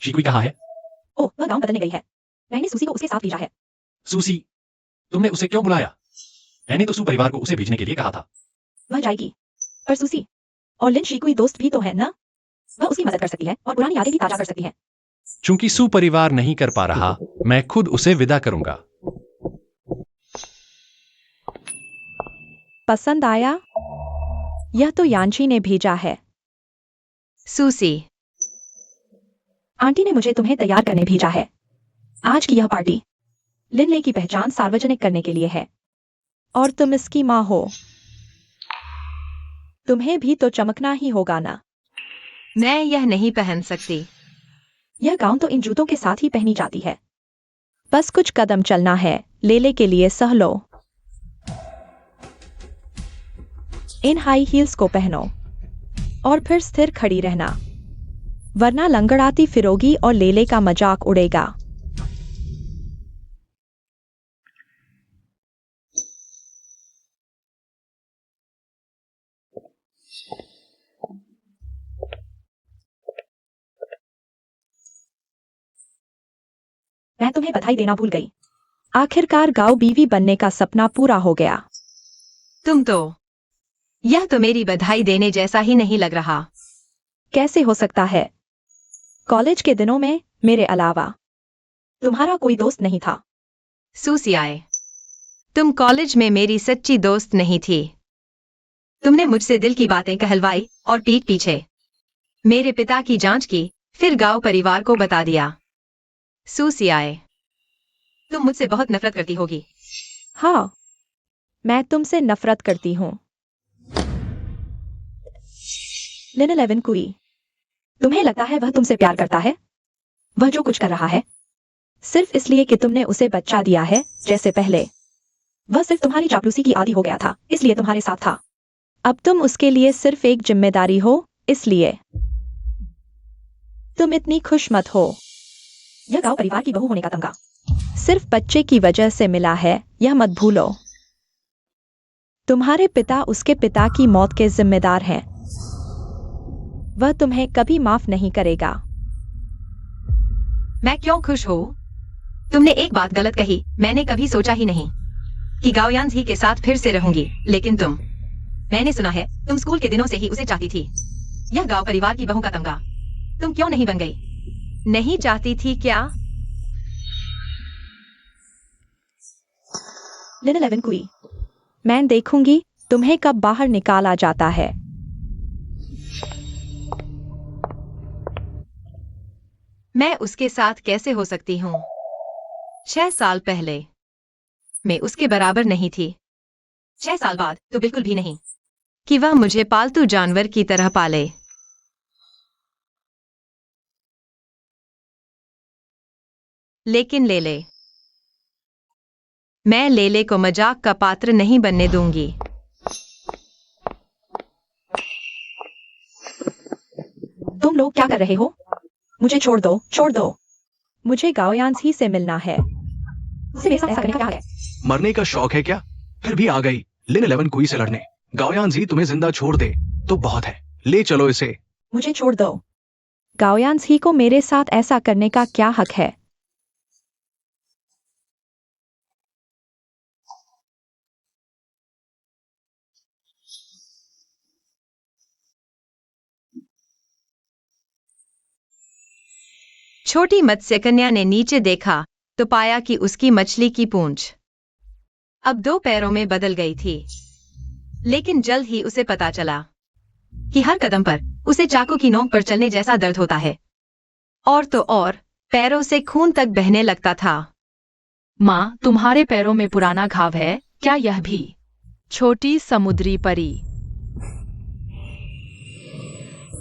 शिकुई कहाँ है? ओह, वह गांव बदलने गई है। मैंने सूसी को उसके साथ भेजा है। सूसी, तुमने उसे क्यों बुलाया? मैंने तो सू परिवार को उसे भेजने के लिए कहा था। वह जाएगी। पर सूसी और लिन शिकुई दोस्त भी तो है ना? वह उसकी मदद कर सकती है और पुरानी यादें भी ताजा कर सकती है। चूंकि सू परिवार नहीं कर पा रहा, मैं खुद उसे विदा करूंगा। पसंद आया? यह तो यानजी ने भेजा है। सूसी, आंटी ने मुझे तुम्हें तैयार करने भेजा है। आज की यह पार्टी लिनले की पहचान सार्वजनिक करने के लिए है। और तुम इसकी माँ हो। तुम्हें भी तो चमकना ही होगा ना। मैं यह नहीं पहन सकती। यह गाउन तो इन जूतों के साथ ही पहनी जाती है। बस कुछ कदम चलना है, लेले के लिए सह लो। इन हाई हील्स को पहनो और फिर स्थिर खड़ी रहना, वरना लंगड़ाती फिरोगी और लेले का मजाक उड़ेगा। मैं तुम्हें बधाई देना भूल गई। आखिरकार गांव बीवी बनने का सपना पूरा हो गया। यह तो मेरी बधाई देने जैसा ही नहीं लग रहा। कैसे हो सकता है? कॉलेज के दिनों में मेरे अलावा तुम्हारा कोई दोस्त नहीं था। सूसी आए, तुम कॉलेज में मेरी सच्ची दोस्त नहीं थी। तुमने मुझसे दिल की बातें कहलवाई और पीठ पीछे मेरे पिता की जांच की फिर गांव परिवार को बता दिया। सूसियाए, तुम मुझसे बहुत नफरत करती होगी। हाँ, मैं तुमसे नफरत करती हूँ। लिन 11 कुई, तुम्हें लगता है वह तुमसे प्यार करता है? वह जो कुछ कर रहा है सिर्फ इसलिए कि तुमने उसे बच्चा दिया है जैसे पहले। वह सिर्फ तुम्हारी चापलूसी की आदी हो गया था, इसलिए तुम्हारे साथ था। अब तुम उसके लिए सिर्फ एक जिम्मेदारी हो, इसलिए तुम इतनी खुश मत हो। यह गांव परिवार की बहू होने का तमगा सिर्फ बच्चे की वजह से मिला है, यह मत भूलो। तुम्हारे पिता उसके पिता की मौत के जिम्मेदार हैं। वह तुम्हें कभी माफ नहीं करेगा। मैं क्यों खुश हूँ? तुमने एक बात गलत कही। मैंने कभी सोचा ही नहीं कि गाओयांज ही के साथ फिर से रहूंगी, लेकिन मैंने सुना है तुम स्कूल के दिनों से ही उसे चाहती थी। यह गांव परिवार की बहू का तमगा तुम क्यों नहीं बन गई? नहीं चाहती थी क्या? लिन 11 कुई, मैं देखूंगी तुम्हें कब बाहर निकाला जाता है। मैं उसके साथ कैसे हो सकती हूँ? 6 साल पहले मैं उसके बराबर नहीं थी। 6 साल बाद तो बिल्कुल भी नहीं कि वह मुझे पालतू जानवर की तरह पाले। लेकिन लेले, मैं लेले को मजाक का पात्र नहीं बनने दूंगी। तुम लोग क्या कर रहे हो? मुझे छोड़ दो, छोड़ दो। मुझे गाओयांज ही से मिलना है। सिर्फ ऐसा करने का क्या है? मरने का शौक है क्या? फिर भी आ गई लिन 11 कुई से लड़ने। गाओयांजी तुम्हें जिंदा छोड़ दे तो बहुत है, ले चलो इसे। मुझे छोड़ दो। गाओयांज ही को मेरे साथ ऐसा करने का क्या हक है? छोटी मत्स्यकन्या ने नीचे देखा तो पाया कि उसकी मछली की पूंछ अब 2 पैरों में बदल गई थी। लेकिन जल्द ही उसे पता चला कि हर कदम पर उसे चाकू की नोक पर चलने जैसा दर्द होता है। और तो और पैरों से खून तक बहने लगता था। माँ, तुम्हारे पैरों में पुराना घाव है क्या? यह भी छोटी समुद्री परी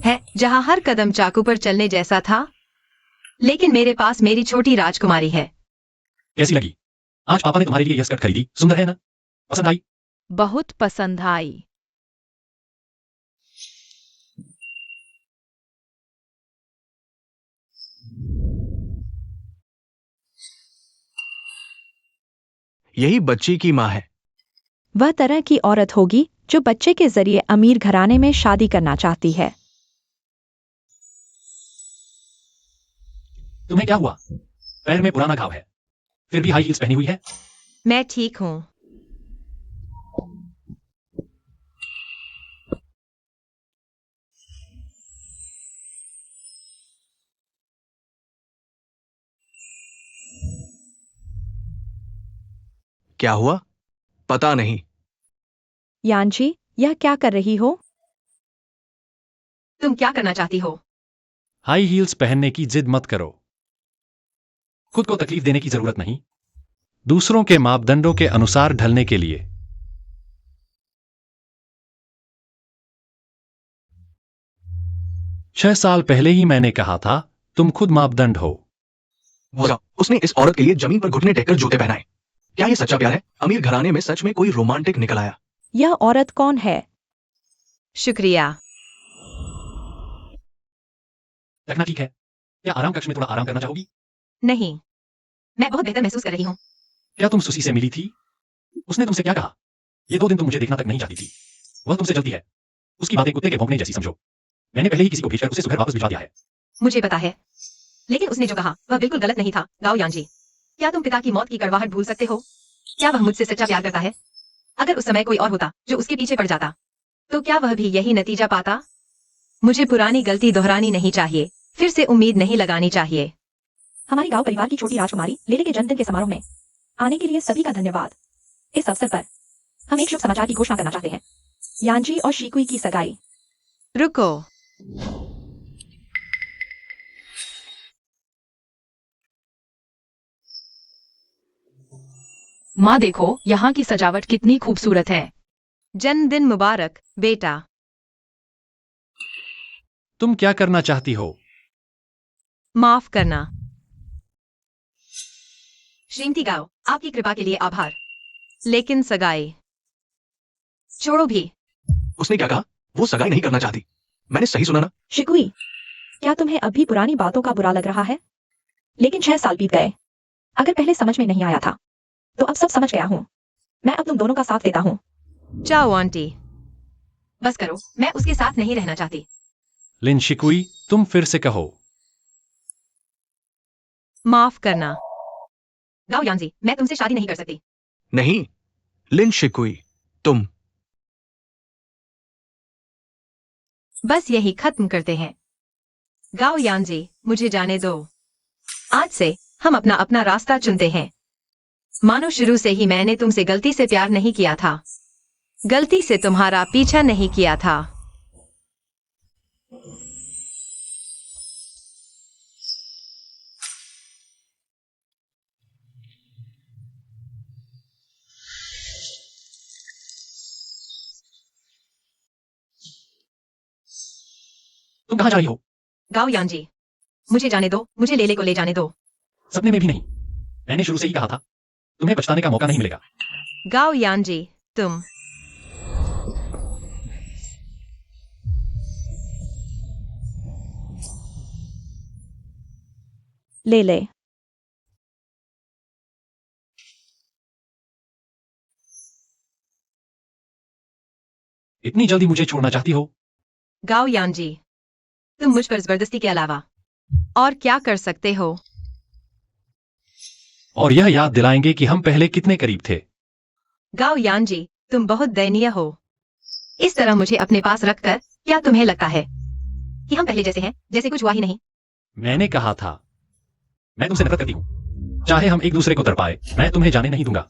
है जहां हर कदम चाकू पर चलने जैसा था। लेकिन मेरे पास मेरी छोटी राजकुमारी है। कैसी लगी? आज पापा ने तुम्हारे लिए यह स्कर्ट खरीदी, सुंदर है ना? पसंद आई? बहुत पसंद आई। यही बच्ची की माँ है। वह तरह की औरत होगी जो बच्चे के जरिए अमीर घराने में शादी करना चाहती है। तुम्हें क्या हुआ? पैर में पुराना घाव है, फिर भी हाई हील्स पहनी हुई है। मैं ठीक हूं। क्या हुआ? पता नहीं। यांजी, यह क्या कर रही हो? तुम क्या करना चाहती हो? हाई हील्स पहनने की जिद मत करो। खुद को तकलीफ देने की जरूरत नहीं। दूसरों के मापदंडों के अनुसार ढलने के लिए। छह साल पहले ही मैंने कहा था तुम खुद मापदंड हो। उसने इस औरत के लिए जमीन पर घुटने टेककर जूते पहनाए। क्या ये सच्चा प्यार है? अमीर घराने में सच में कोई रोमांटिक निकल आया। यह औरत कौन है? शुक्रिया। रखना ठीक है। क्या आराम कक्ष में थोड़ा आराम करना चाहोगी? नहीं, मैं बहुत बेहतर महसूस कर रही हूँ। क्या तुम सुसी से मिली थी? उसने तुमसे क्या कहा? ये 2 दिन तुम मुझे देखना तक नहीं चाहती थी। वह तुमसे जलती है। उसकी बातें कुत्ते के भौंकने जैसी समझो। मैंने पहले ही किसी को भेजकर उसे सुबह वापस भिजवा दिया है। मुझे पता है, लेकिन उसने जो कहा वह बिल्कुल गलत नहीं था। गाओयांजी, क्या तुम पिता की मौत की कड़वाहट भूल सकते हो? क्या वह मुझसे सच्चा प्यार करता है? अगर उस समय कोई और होता जो उसके पीछे पड़ जाता, तो क्या वह भी यही नतीजा पाता? मुझे पुरानी गलती दोहरानी नहीं चाहिए, फिर से उम्मीद नहीं लगानी चाहिए। हमारी गांव परिवार की छोटी राजकुमारी लेले के जन्मदिन के समारोह में आने के लिए सभी का धन्यवाद। इस अवसर पर हम एक शुभ समाचार की घोषणा करना चाहते हैं। यांजी और शीकुई की सगाई। रुको, माँ देखो यहाँ की सजावट कितनी खूबसूरत है। जन्मदिन मुबारक बेटा। तुम क्या करना चाहती हो? माफ करना। श्रीमती गाओ, आपकी कृपा के लिए आभार, लेकिन सगाई छोड़ो भी। उसने क्या कहा? वो सगाई नहीं करना चाहती। मैंने सही सुना ना? शिकुई, क्या तुम्हें अभी पुरानी बातों का बुरा लग रहा है? लेकिन 6 साल बीत गए। अगर पहले समझ में नहीं आया था तो अब सब समझ गया हूँ। मैं अब तुम दोनों का साथ देता हूँ। जाओ आंटी। बस करो, मैं उसके साथ नहीं रहना चाहती। लिन शिकुई, तुम फिर से कहो। माफ करना। गाओ यांजी, मैं तुमसे शादी नहीं कर सकती। नहीं, लिन शिकुई, तुम। बस यही खत्म करते हैं। गाओ यांजी, मुझे जाने दो। आज से हम अपना अपना रास्ता चुनते हैं। मानो शुरू से ही मैंने तुमसे गलती से प्यार नहीं किया था, गलती से तुम्हारा पीछा नहीं किया था। तुम कहाँ जा रही हो? गाओ यांजी, मुझे जाने दो, मुझे लेले को ले जाने दो। सपने में भी नहीं। मैंने शुरू से ही कहा था, तुम्हें पछताने का मौका नहीं मिलेगा। गाओ यांजी, तुम। ले ले। इतनी जल्दी मुझे छोड़ना चाहती हो? गाओ यांजी, तुम मुझ पर जबरदस्ती के अलावा और क्या कर सकते हो? और यह याद दिलाएंगे कि हम पहले कितने करीब थे। गाओ यांजी, तुम बहुत दयनीय हो। इस तरह मुझे अपने पास रखकर क्या तुम्हें लगता है कि हम पहले जैसे हैं, जैसे कुछ हुआ ही नहीं? मैंने कहा था, मैं तुमसे नफरत करती हूँ। चाहे हम एक दूसरे को तड़पाए, मैं तुम्हें जाने नहीं दूंगा।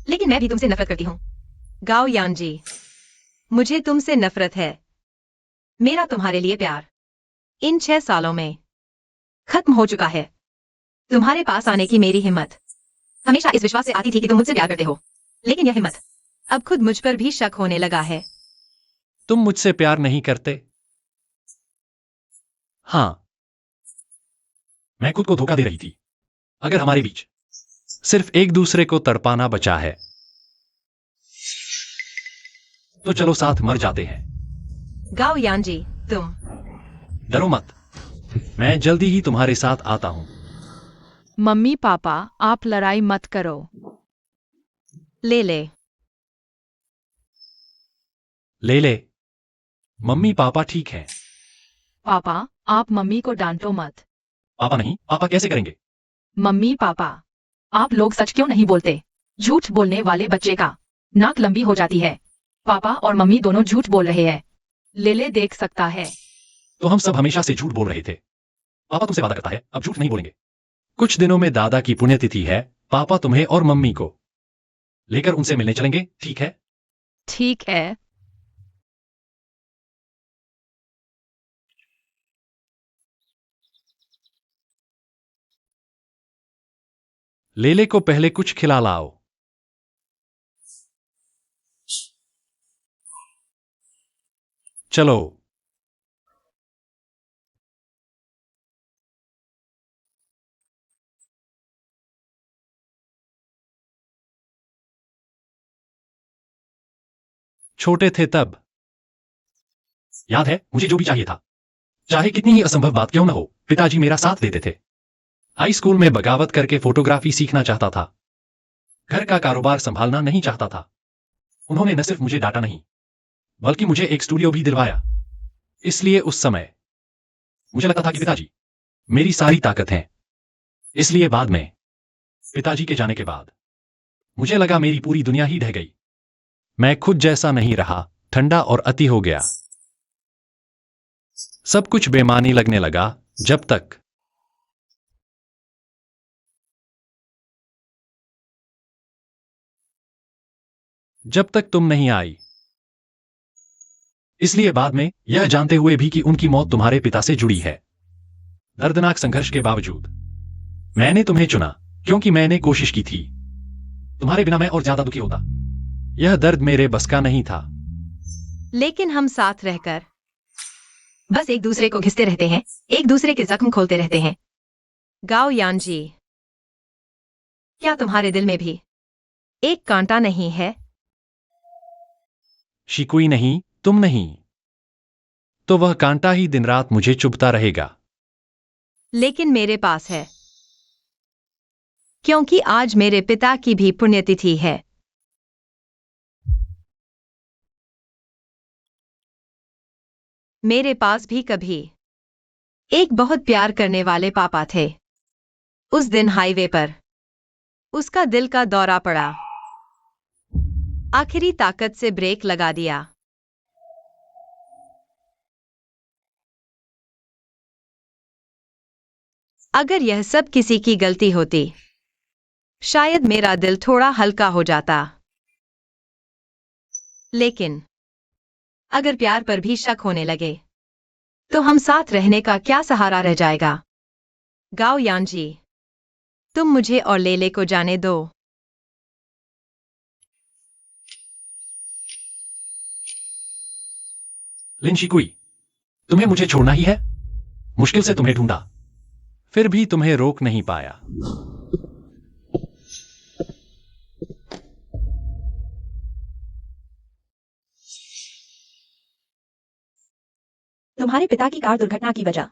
लेकिन मैं भी तुमसे नफरत करती हूँ। गाओ यांजी, मुझे तुमसे नफरत है। मेरा तुम्हारे लिए प्यार इन 6 सालों में खत्म हो चुका है। तुम्हारे पास आने की मेरी हिम्मत हमेशा इस विश्वास से आती थी कि तुम मुझसे प्यार करते हो, लेकिन यह हिम्मत अब खुद मुझ पर भी शक होने लगा है। तुम मुझसे प्यार नहीं करते? हाँ, मैं खुद को धोखा दे रही थी। अगर हमारे बीच सिर्फ एक दूसरे को तड़पाना बचा है तो चलो साथ मर जाते हैं। गाओ यांजी, तुम। डरो मत, मैं जल्दी ही तुम्हारे साथ आता हूं। मम्मी पापा, आप लड़ाई मत करो। ले ले। ले ले। मम्मी पापा ठीक है। पापा, आप मम्मी को डांटो मत। पापा नहीं, पापा कैसे करेंगे? मम्मी पापा, आप लोग सच क्यों नहीं बोलते? झूठ बोलने वाले बच्चे का नाक लंबी हो जाती है। पापा और मम्मी दोनों झूठ बोल रहे हैं। लेले देख सकता है। तो हम सब हमेशा से झूठ बोल रहे थे। पापा तुमसे वादा करता है, अब झूठ नहीं बोलेंगे। कुछ दिनों में दादा की पुण्यतिथि है। पापा तुम्हें और मम्मी को लेकर उनसे मिलने चलेंगे, ठीक है? ठीक है। लेले को पहले कुछ खिला लाओ। चलो। छोटे थे तब याद है मुझे जो भी चाहिए था, चाहे कितनी ही असंभव बात क्यों न हो, पिताजी मेरा साथ देते थे। हाई स्कूल में बगावत करके फोटोग्राफी सीखना चाहता था। घर का कारोबार संभालना नहीं चाहता था। उन्होंने न सिर्फ मुझे डांटा नहीं, बल्कि मुझे एक स्टूडियो भी दिलवाया। इसलिए उस समय मुझे लगता था कि पिताजी मेरी सारी ताकत है। इसलिए बाद में पिताजी के जाने के बाद मुझे लगा मेरी पूरी दुनिया ही ढह गई। मैं खुद जैसा नहीं रहा, ठंडा और अति हो गया। सब कुछ बेमानी लगने लगा जब तक तुम नहीं आई। इसलिए बाद में यह जानते हुए भी कि उनकी मौत तुम्हारे पिता से जुड़ी है, दर्दनाक संघर्ष के बावजूद मैंने तुम्हें चुना, क्योंकि मैंने कोशिश की थी। तुम्हारे बिना मैं और ज्यादा दुखी होता। यह दर्द मेरे बस का नहीं था। लेकिन हम साथ रहकर बस एक दूसरे को घिसते रहते हैं, एक दूसरे के जख्म खोलते रहते हैं। गाओ यानजी, क्या तुम्हारे दिल में भी एक कांटा नहीं है? शिकुई नहीं, तुम नहीं। तो वह कांटा ही दिन रात मुझे चुभता रहेगा। लेकिन मेरे पास है, क्योंकि आज मेरे पिता की भी पुण्यतिथि है। मेरे पास भी कभी एक बहुत प्यार करने वाले पापा थे। उस दिन हाईवे पर उसका दिल का दौरा पड़ा। आखिरी ताकत से ब्रेक लगा दिया। अगर यह सब किसी की गलती होती, शायद मेरा दिल थोड़ा हल्का हो जाता। लेकिन अगर प्यार पर भी शक होने लगे, तो हम साथ रहने का क्या सहारा रह जाएगा? गाओ यानजी, तुम मुझे और लेले को जाने दो। लिन शिकुई, तुम्हें मुझे छोड़ना ही है। मुश्किल से तुम्हें ढूंढा, फिर भी तुम्हें रोक नहीं पाया। तुम्हारे पिता की कार दुर्घटना की वजह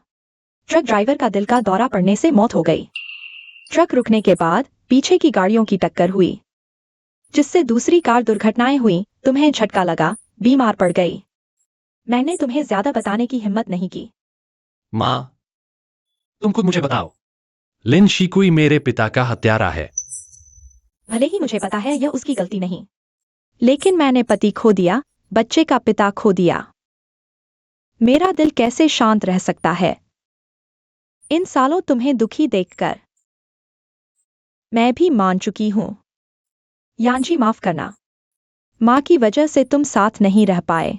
ट्रक ड्राइवर का दिल का दौरा पड़ने से मौत हो गई। ट्रक रुकने के बाद पीछे की गाड़ियों की टक्कर हुई, जिससे दूसरी कार दुर्घटनाएं हुई। तुम्हें झटका लगा, बीमार पड़ गई। मैंने तुम्हें ज्यादा बताने की हिम्मत नहीं की। मां, तुम खुद मुझे बताओ। लिन शिकुई मेरे पिता का हत्यारा है। भले ही मुझे पता है यह उसकी गलती नहीं, लेकिन मैंने पति खो दिया, बच्चे का पिता खो दिया। मेरा दिल कैसे शांत रह सकता है इन सालों तुम्हें दुखी देखकर? मैं भी मान चुकी हूं। यानजी, माफ करना। मां की वजह से तुम साथ नहीं रह पाए।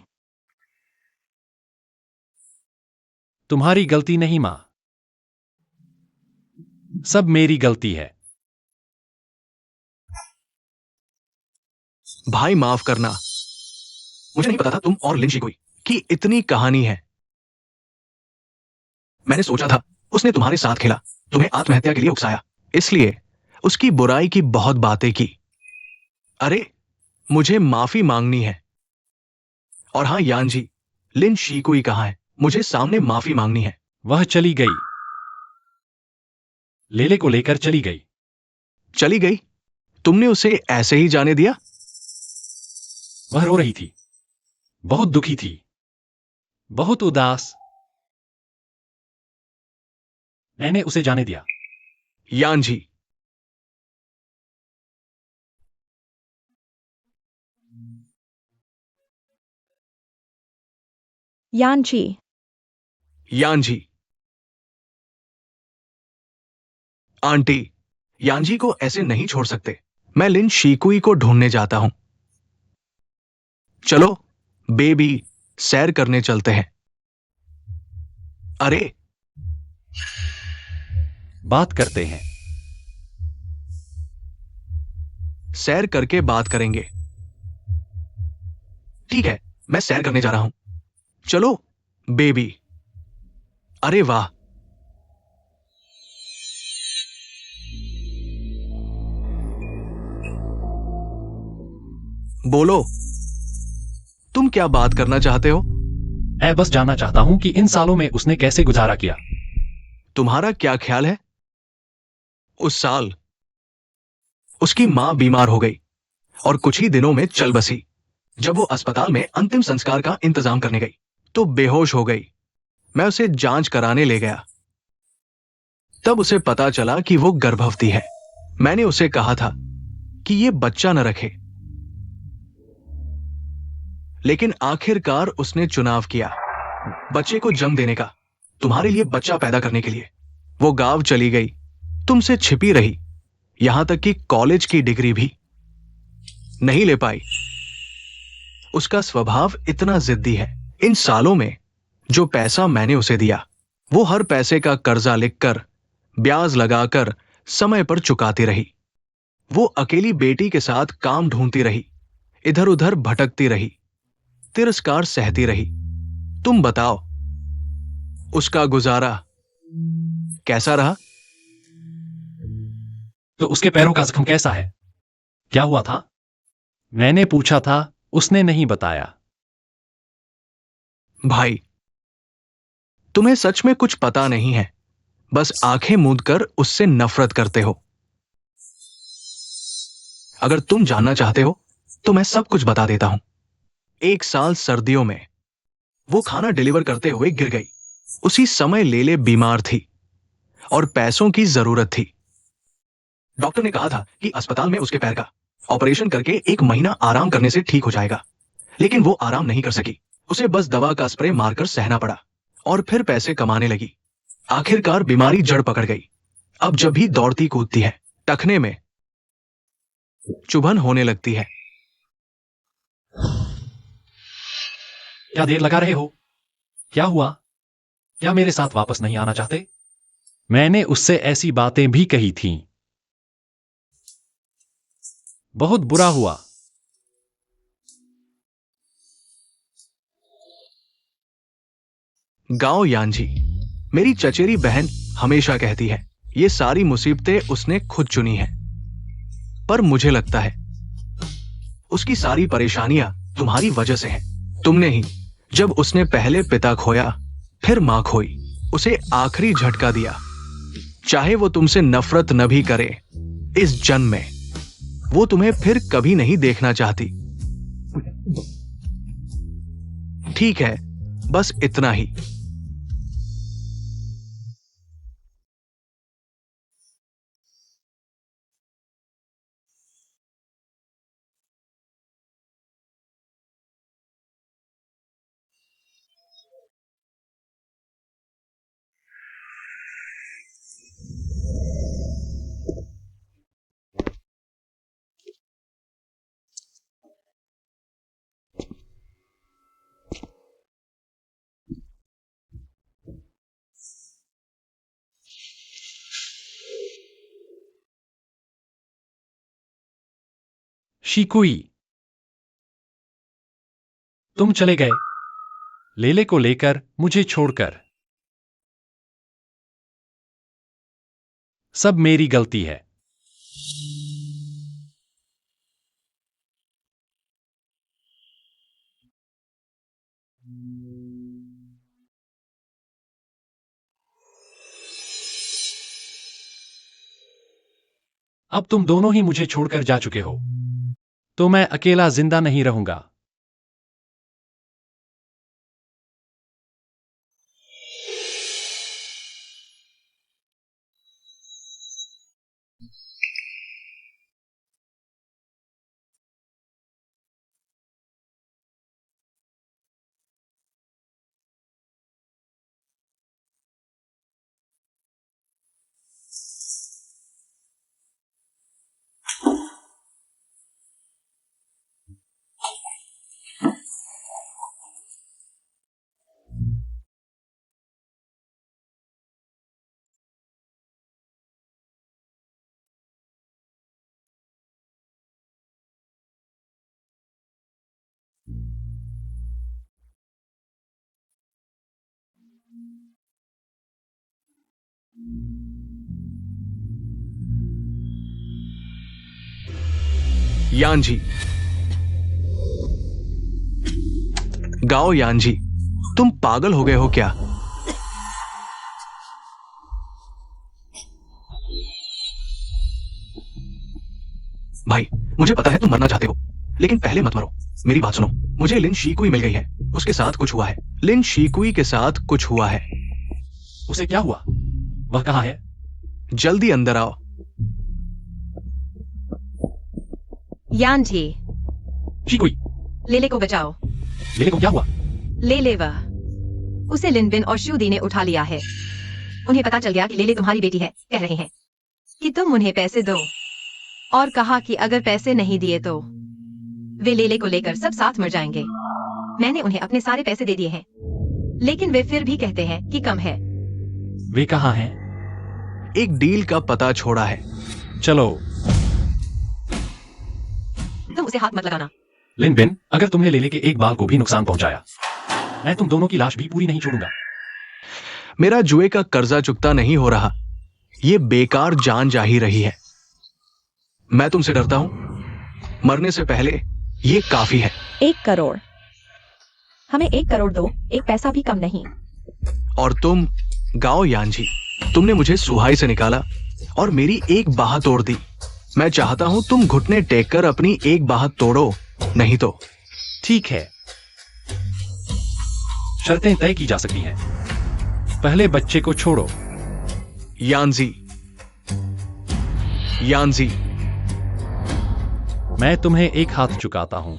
तुम्हारी गलती नहीं मां, सब मेरी गलती है। भाई माफ करना, मुझे नहीं पता था तुम और लिन शिकुई की इतनी कहानी है। मैंने सोचा था उसने तुम्हारे साथ खेला, तुम्हें आत्महत्या के लिए उकसाया, इसलिए उसकी बुराई की बहुत बातें की। अरे, मुझे माफी मांगनी है। और हाँ यानजी, लिन शिकुई कहाँ है? मुझे सामने माफी मांगनी है। वह चली गई, लेले को लेकर चली गई। चली गई? तुमने उसे ऐसे ही जाने दिया? वह रो रही थी, बहुत दुखी थी, बहुत उदास। मैंने उसे जाने दिया। यानजी, यानजी, यानजी। आंटी, यानजी को ऐसे नहीं छोड़ सकते। मैं लिन शिकुई को ढूंढने जाता हूं। चलो बेबी, सैर करने चलते हैं। अरे, बात करते हैं। सैर करके बात करेंगे। ठीक है, मैं सैर करने जा रहा हूं। चलो बेबी। अरे वाह, बोलो, तुम क्या बात करना चाहते हो? मैं बस जानना चाहता हूं कि इन सालों में उसने कैसे गुजारा किया। तुम्हारा क्या ख्याल है? उस साल उसकी मां बीमार हो गई और कुछ ही दिनों में चल बसी। जब वो अस्पताल में अंतिम संस्कार का इंतजाम करने गई तो बेहोश हो गई। मैं उसे जांच कराने ले गया, तब उसे पता चला कि वो गर्भवती है। मैंने उसे कहा था कि ये बच्चा न रखे, लेकिन आखिरकार उसने चुनाव किया बच्चे को जन्म देने का, तुम्हारे लिए बच्चा पैदा करने के लिए। वो गांव चली गई, तुमसे छिपी रही, यहां तक कि कॉलेज की डिग्री भी नहीं ले पाई। उसका स्वभाव इतना जिद्दी है। इन सालों में जो पैसा मैंने उसे दिया, वो हर पैसे का कर्जा लिखकर, ब्याज लगाकर समय पर चुकाती रही। वो अकेली बेटी के साथ काम ढूंढती रही, इधर उधर भटकती रही, तिरस्कार सहती रही। तुम बताओ, उसका गुजारा कैसा रहा? तो उसके पैरों का जख्म कैसा है? क्या हुआ था? मैंने पूछा था, उसने नहीं बताया। भाई, तुम्हें सच में कुछ पता नहीं है, बस आंखें मूंद कर उससे नफरत करते हो। अगर तुम जानना चाहते हो तो मैं सब कुछ बता देता हूं। 1 साल सर्दियों में वो खाना डिलीवर करते हुए गिर गई। उसी समय लेले बीमार थी और पैसों की जरूरत थी। डॉक्टर ने कहा था कि अस्पताल में उसके पैर का ऑपरेशन करके 1 महीना आराम करने से ठीक हो जाएगा, लेकिन वो आराम नहीं कर सकी। उसे बस दवा का स्प्रे मारकर सहना पड़ा और फिर पैसे कमाने लगी। आखिरकार बीमारी जड़ पकड़ गई। अब जब भी दौड़ती कूदती है, टखने में चुभन होने लगती है। क्या देर लगा रहे हो? क्या हुआ? क्या मेरे साथ वापस नहीं आना चाहते? मैंने उससे ऐसी बातें भी कही थीं। बहुत बुरा हुआ। गांव यांझी, मेरी चचेरी बहन हमेशा कहती है ये सारी मुसीबतें उसने खुद चुनी हैं। पर मुझे लगता है उसकी सारी परेशानियां तुम्हारी वजह से हैं। तुमने ही, जब उसने पहले पिता खोया, फिर मां खोई, उसे आखिरी झटका दिया। चाहे वो तुमसे नफरत न भी करे, इस जन्म में वो तुम्हें फिर कभी नहीं देखना चाहती। ठीक है, बस इतना ही। शिकुई, तुम चले गए लेले को लेकर, मुझे छोड़कर। सब मेरी गलती है। अब तुम दोनों ही मुझे छोड़कर जा चुके हो, तो मैं अकेला जिंदा नहीं रहूंगा। यांझी, गाओ यांझी, तुम पागल हो गए हो क्या? भाई, मुझे पता है तुम मरना चाहते हो, लेकिन पहले मत मरो। मेरी बात सुनो। मुझे लिन शीकुई मिल गई है। उसके साथ कुछ हुआ है। लिन शीकुई के साथ कुछ हुआ है। उसे क्या हुआ? वह कहाँ है? जल्दी अंदर आओ। यांझी, शिकुई, लेले को बचाओ। लेले को क्या हुआ? लेले वह, उसे लिनबिन और शूदी ने उठा लिया है। उन्हें पता चल गया कि लेले तुम्हारी बेटी है। कह रहे हैं कि तुम उन्हें पैसे दो, और कहा कि अगर पैसे नहीं दिए तो वे लेले को लेकर सब साथ मर जाएंगे। मैंने उन्हें अपने सारे पैसे दे दिए हैं, लेकिन वे फिर भी कहते हैं कि कम है। वे कहाँ हैं? एक डील का पता छोड़ा है। चलो। तुम उसे हाथ मत लगाना। लिन बिन, अगर तुमने लेले के एक बाल को भी नुकसान पहुंचाया, मैं तुम दोनों की लाश भी पूरी नहीं छोड़ूंगा। मेरा जुए का कर्जा चुकता नहीं हो रहा। ये बेकार जान जा ही रही है। मैं तुमसे डरता हूं। मरने से पहले ये काफी है। 1 करोड़। हमें 1 करोड़ दो, एक पैसा भी कम नहीं। और तुम गाओ यांझी, तुमने मुझे सुहाई से निकाला और मेरी एक बाह तोड़ दी। मैं चाहता हूं तुम घुटने टेक कर अपनी एक बाह तोड़ो, नहीं तो। ठीक है, शर्तें तय की जा सकती हैं। पहले बच्चे को छोड़ो। यांजी, यांजी, मैं तुम्हें एक हाथ चुकाता हूं।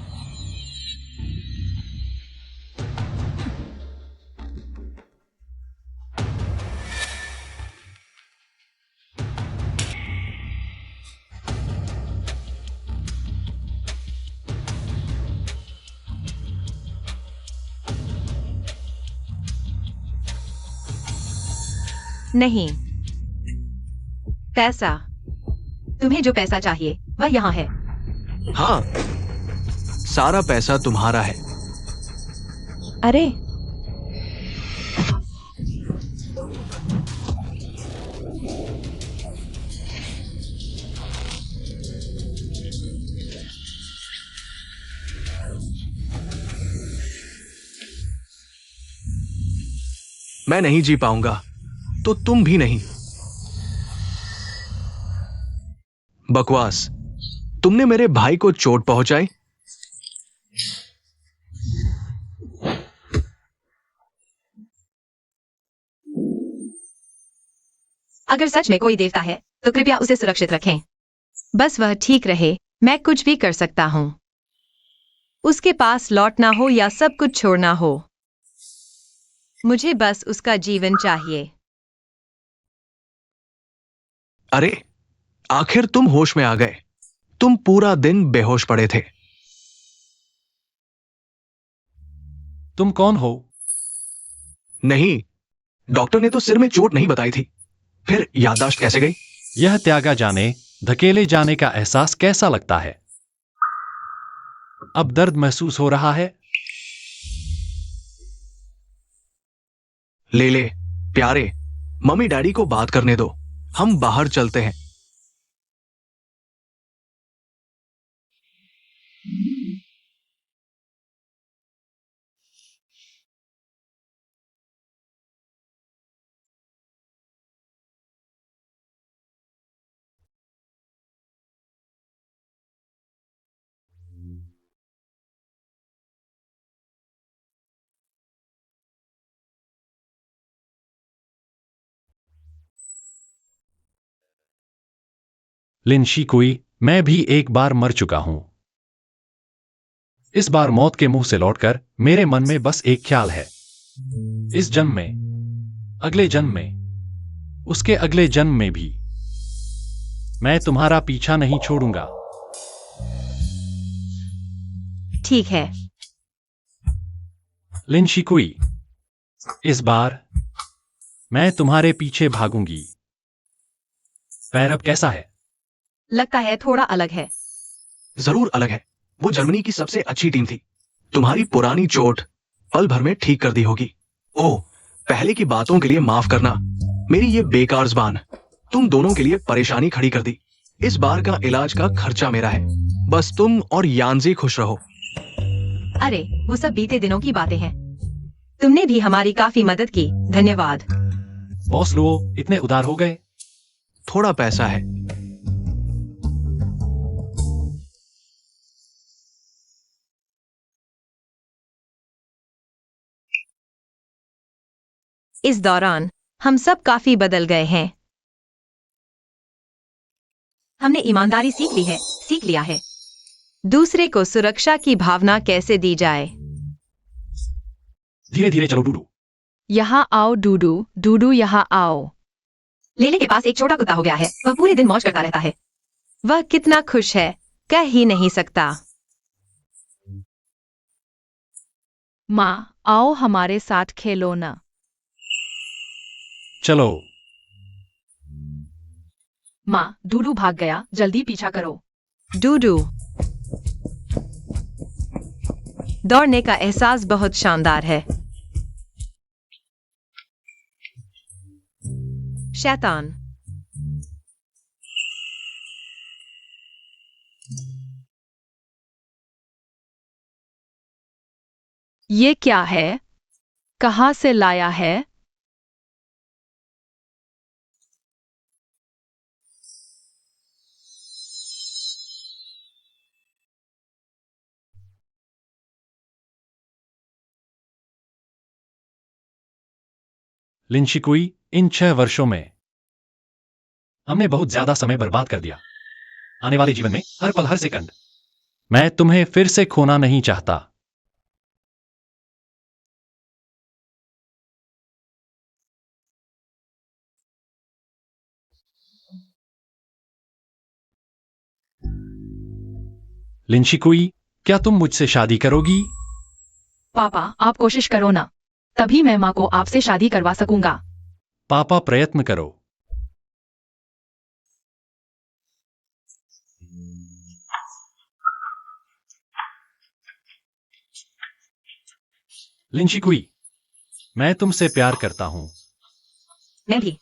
नहीं, पैसा। तुम्हें जो पैसा चाहिए वह यहाँ है। हाँ, सारा पैसा तुम्हारा है। अरे मैं नहीं जी पाऊंगा, तो तुम भी नहीं। बकवास। तुमने मेरे भाई को चोट पहुंचाई। अगर सच में कोई देवता है तो कृपया उसे सुरक्षित रखें। बस वह ठीक रहे, मैं कुछ भी कर सकता हूं। उसके पास लौटना हो या सब कुछ छोड़ना हो, मुझे बस उसका जीवन चाहिए। अरे, आखिर तुम होश में आ गए। तुम पूरा दिन बेहोश पड़े थे। तुम कौन हो? नहीं, डॉक्टर ने तो सिर में चोट नहीं बताई थी। फिर याददाश्त कैसे गई? यह त्यागा जाने, धकेले जाने का एहसास कैसा लगता है? अब दर्द महसूस हो रहा है? ले ले, प्यारे, मम्मी डैडी को बात करने दो। हम बाहर चलते हैं। लिन शिकुई, मैं भी एक बार मर चुका हूं। इस बार मौत के मुंह से लौटकर मेरे मन में बस एक ख्याल है। इस जन्म में, अगले जन्म में, उसके अगले जन्म में भी मैं तुम्हारा पीछा नहीं छोड़ूंगा। ठीक है। लिन शिकुई, इस बार मैं तुम्हारे पीछे भागूंगी। पैर अब कैसा है? लगता है थोड़ा अलग है। जरूर अलग है। वो जर्मनी की सबसे अच्छी टीम थी। तुम्हारी पुरानी चोट पल भर में ठीक कर दी होगी। ओह, पहले की बातों के लिए माफ करना। मेरी ये बेकार ज़बान तुम दोनों के लिए परेशानी खड़ी कर दी। इस बार का इलाज का खर्चा मेरा है। बस तुम और यांजी खुश रहो। अरे, वो सब बीते दिनों की बातें हैं। तुमने भी हमारी काफी मदद की, धन्यवाद। बॉस लो, इतने उदार हो गए? थोड़ा पैसा है। इस दौरान हम सब काफी बदल गए हैं। हमने ईमानदारी सीख लिया है। दूसरे को सुरक्षा की भावना कैसे दी जाए। धीरे धीरे चलो डूडू। यहाँ आओ डूडू, डूडू यहाँ आओ। लेले के पास एक छोटा कुत्ता हो गया है। वह पूरे दिन मौज करता रहता है। वह कितना खुश है, कह ही नहीं सकता। माँ, आओ हमारे साथ खेलो ना। चलो। माँ, डूडू भाग गया, जल्दी पीछा करो। डूडू, दौड़ने का एहसास बहुत शानदार है। शैतान। ये क्या है? कहाँ से लाया है? लिनशिकुई, इन 6 वर्षों में हमने बहुत ज्यादा समय बर्बाद कर दिया। आने वाले जीवन में हर पल हर सेकंड मैं तुम्हें फिर से खोना नहीं चाहता। लिनशिकुई, क्या तुम मुझसे शादी करोगी? पापा आप कोशिश करो ना, तभी मैं माँ को आपसे शादी करवा सकूंगा। पापा प्रयत्न करो। लिनशिकुई, मैं तुमसे प्यार करता हूं। मैं भी।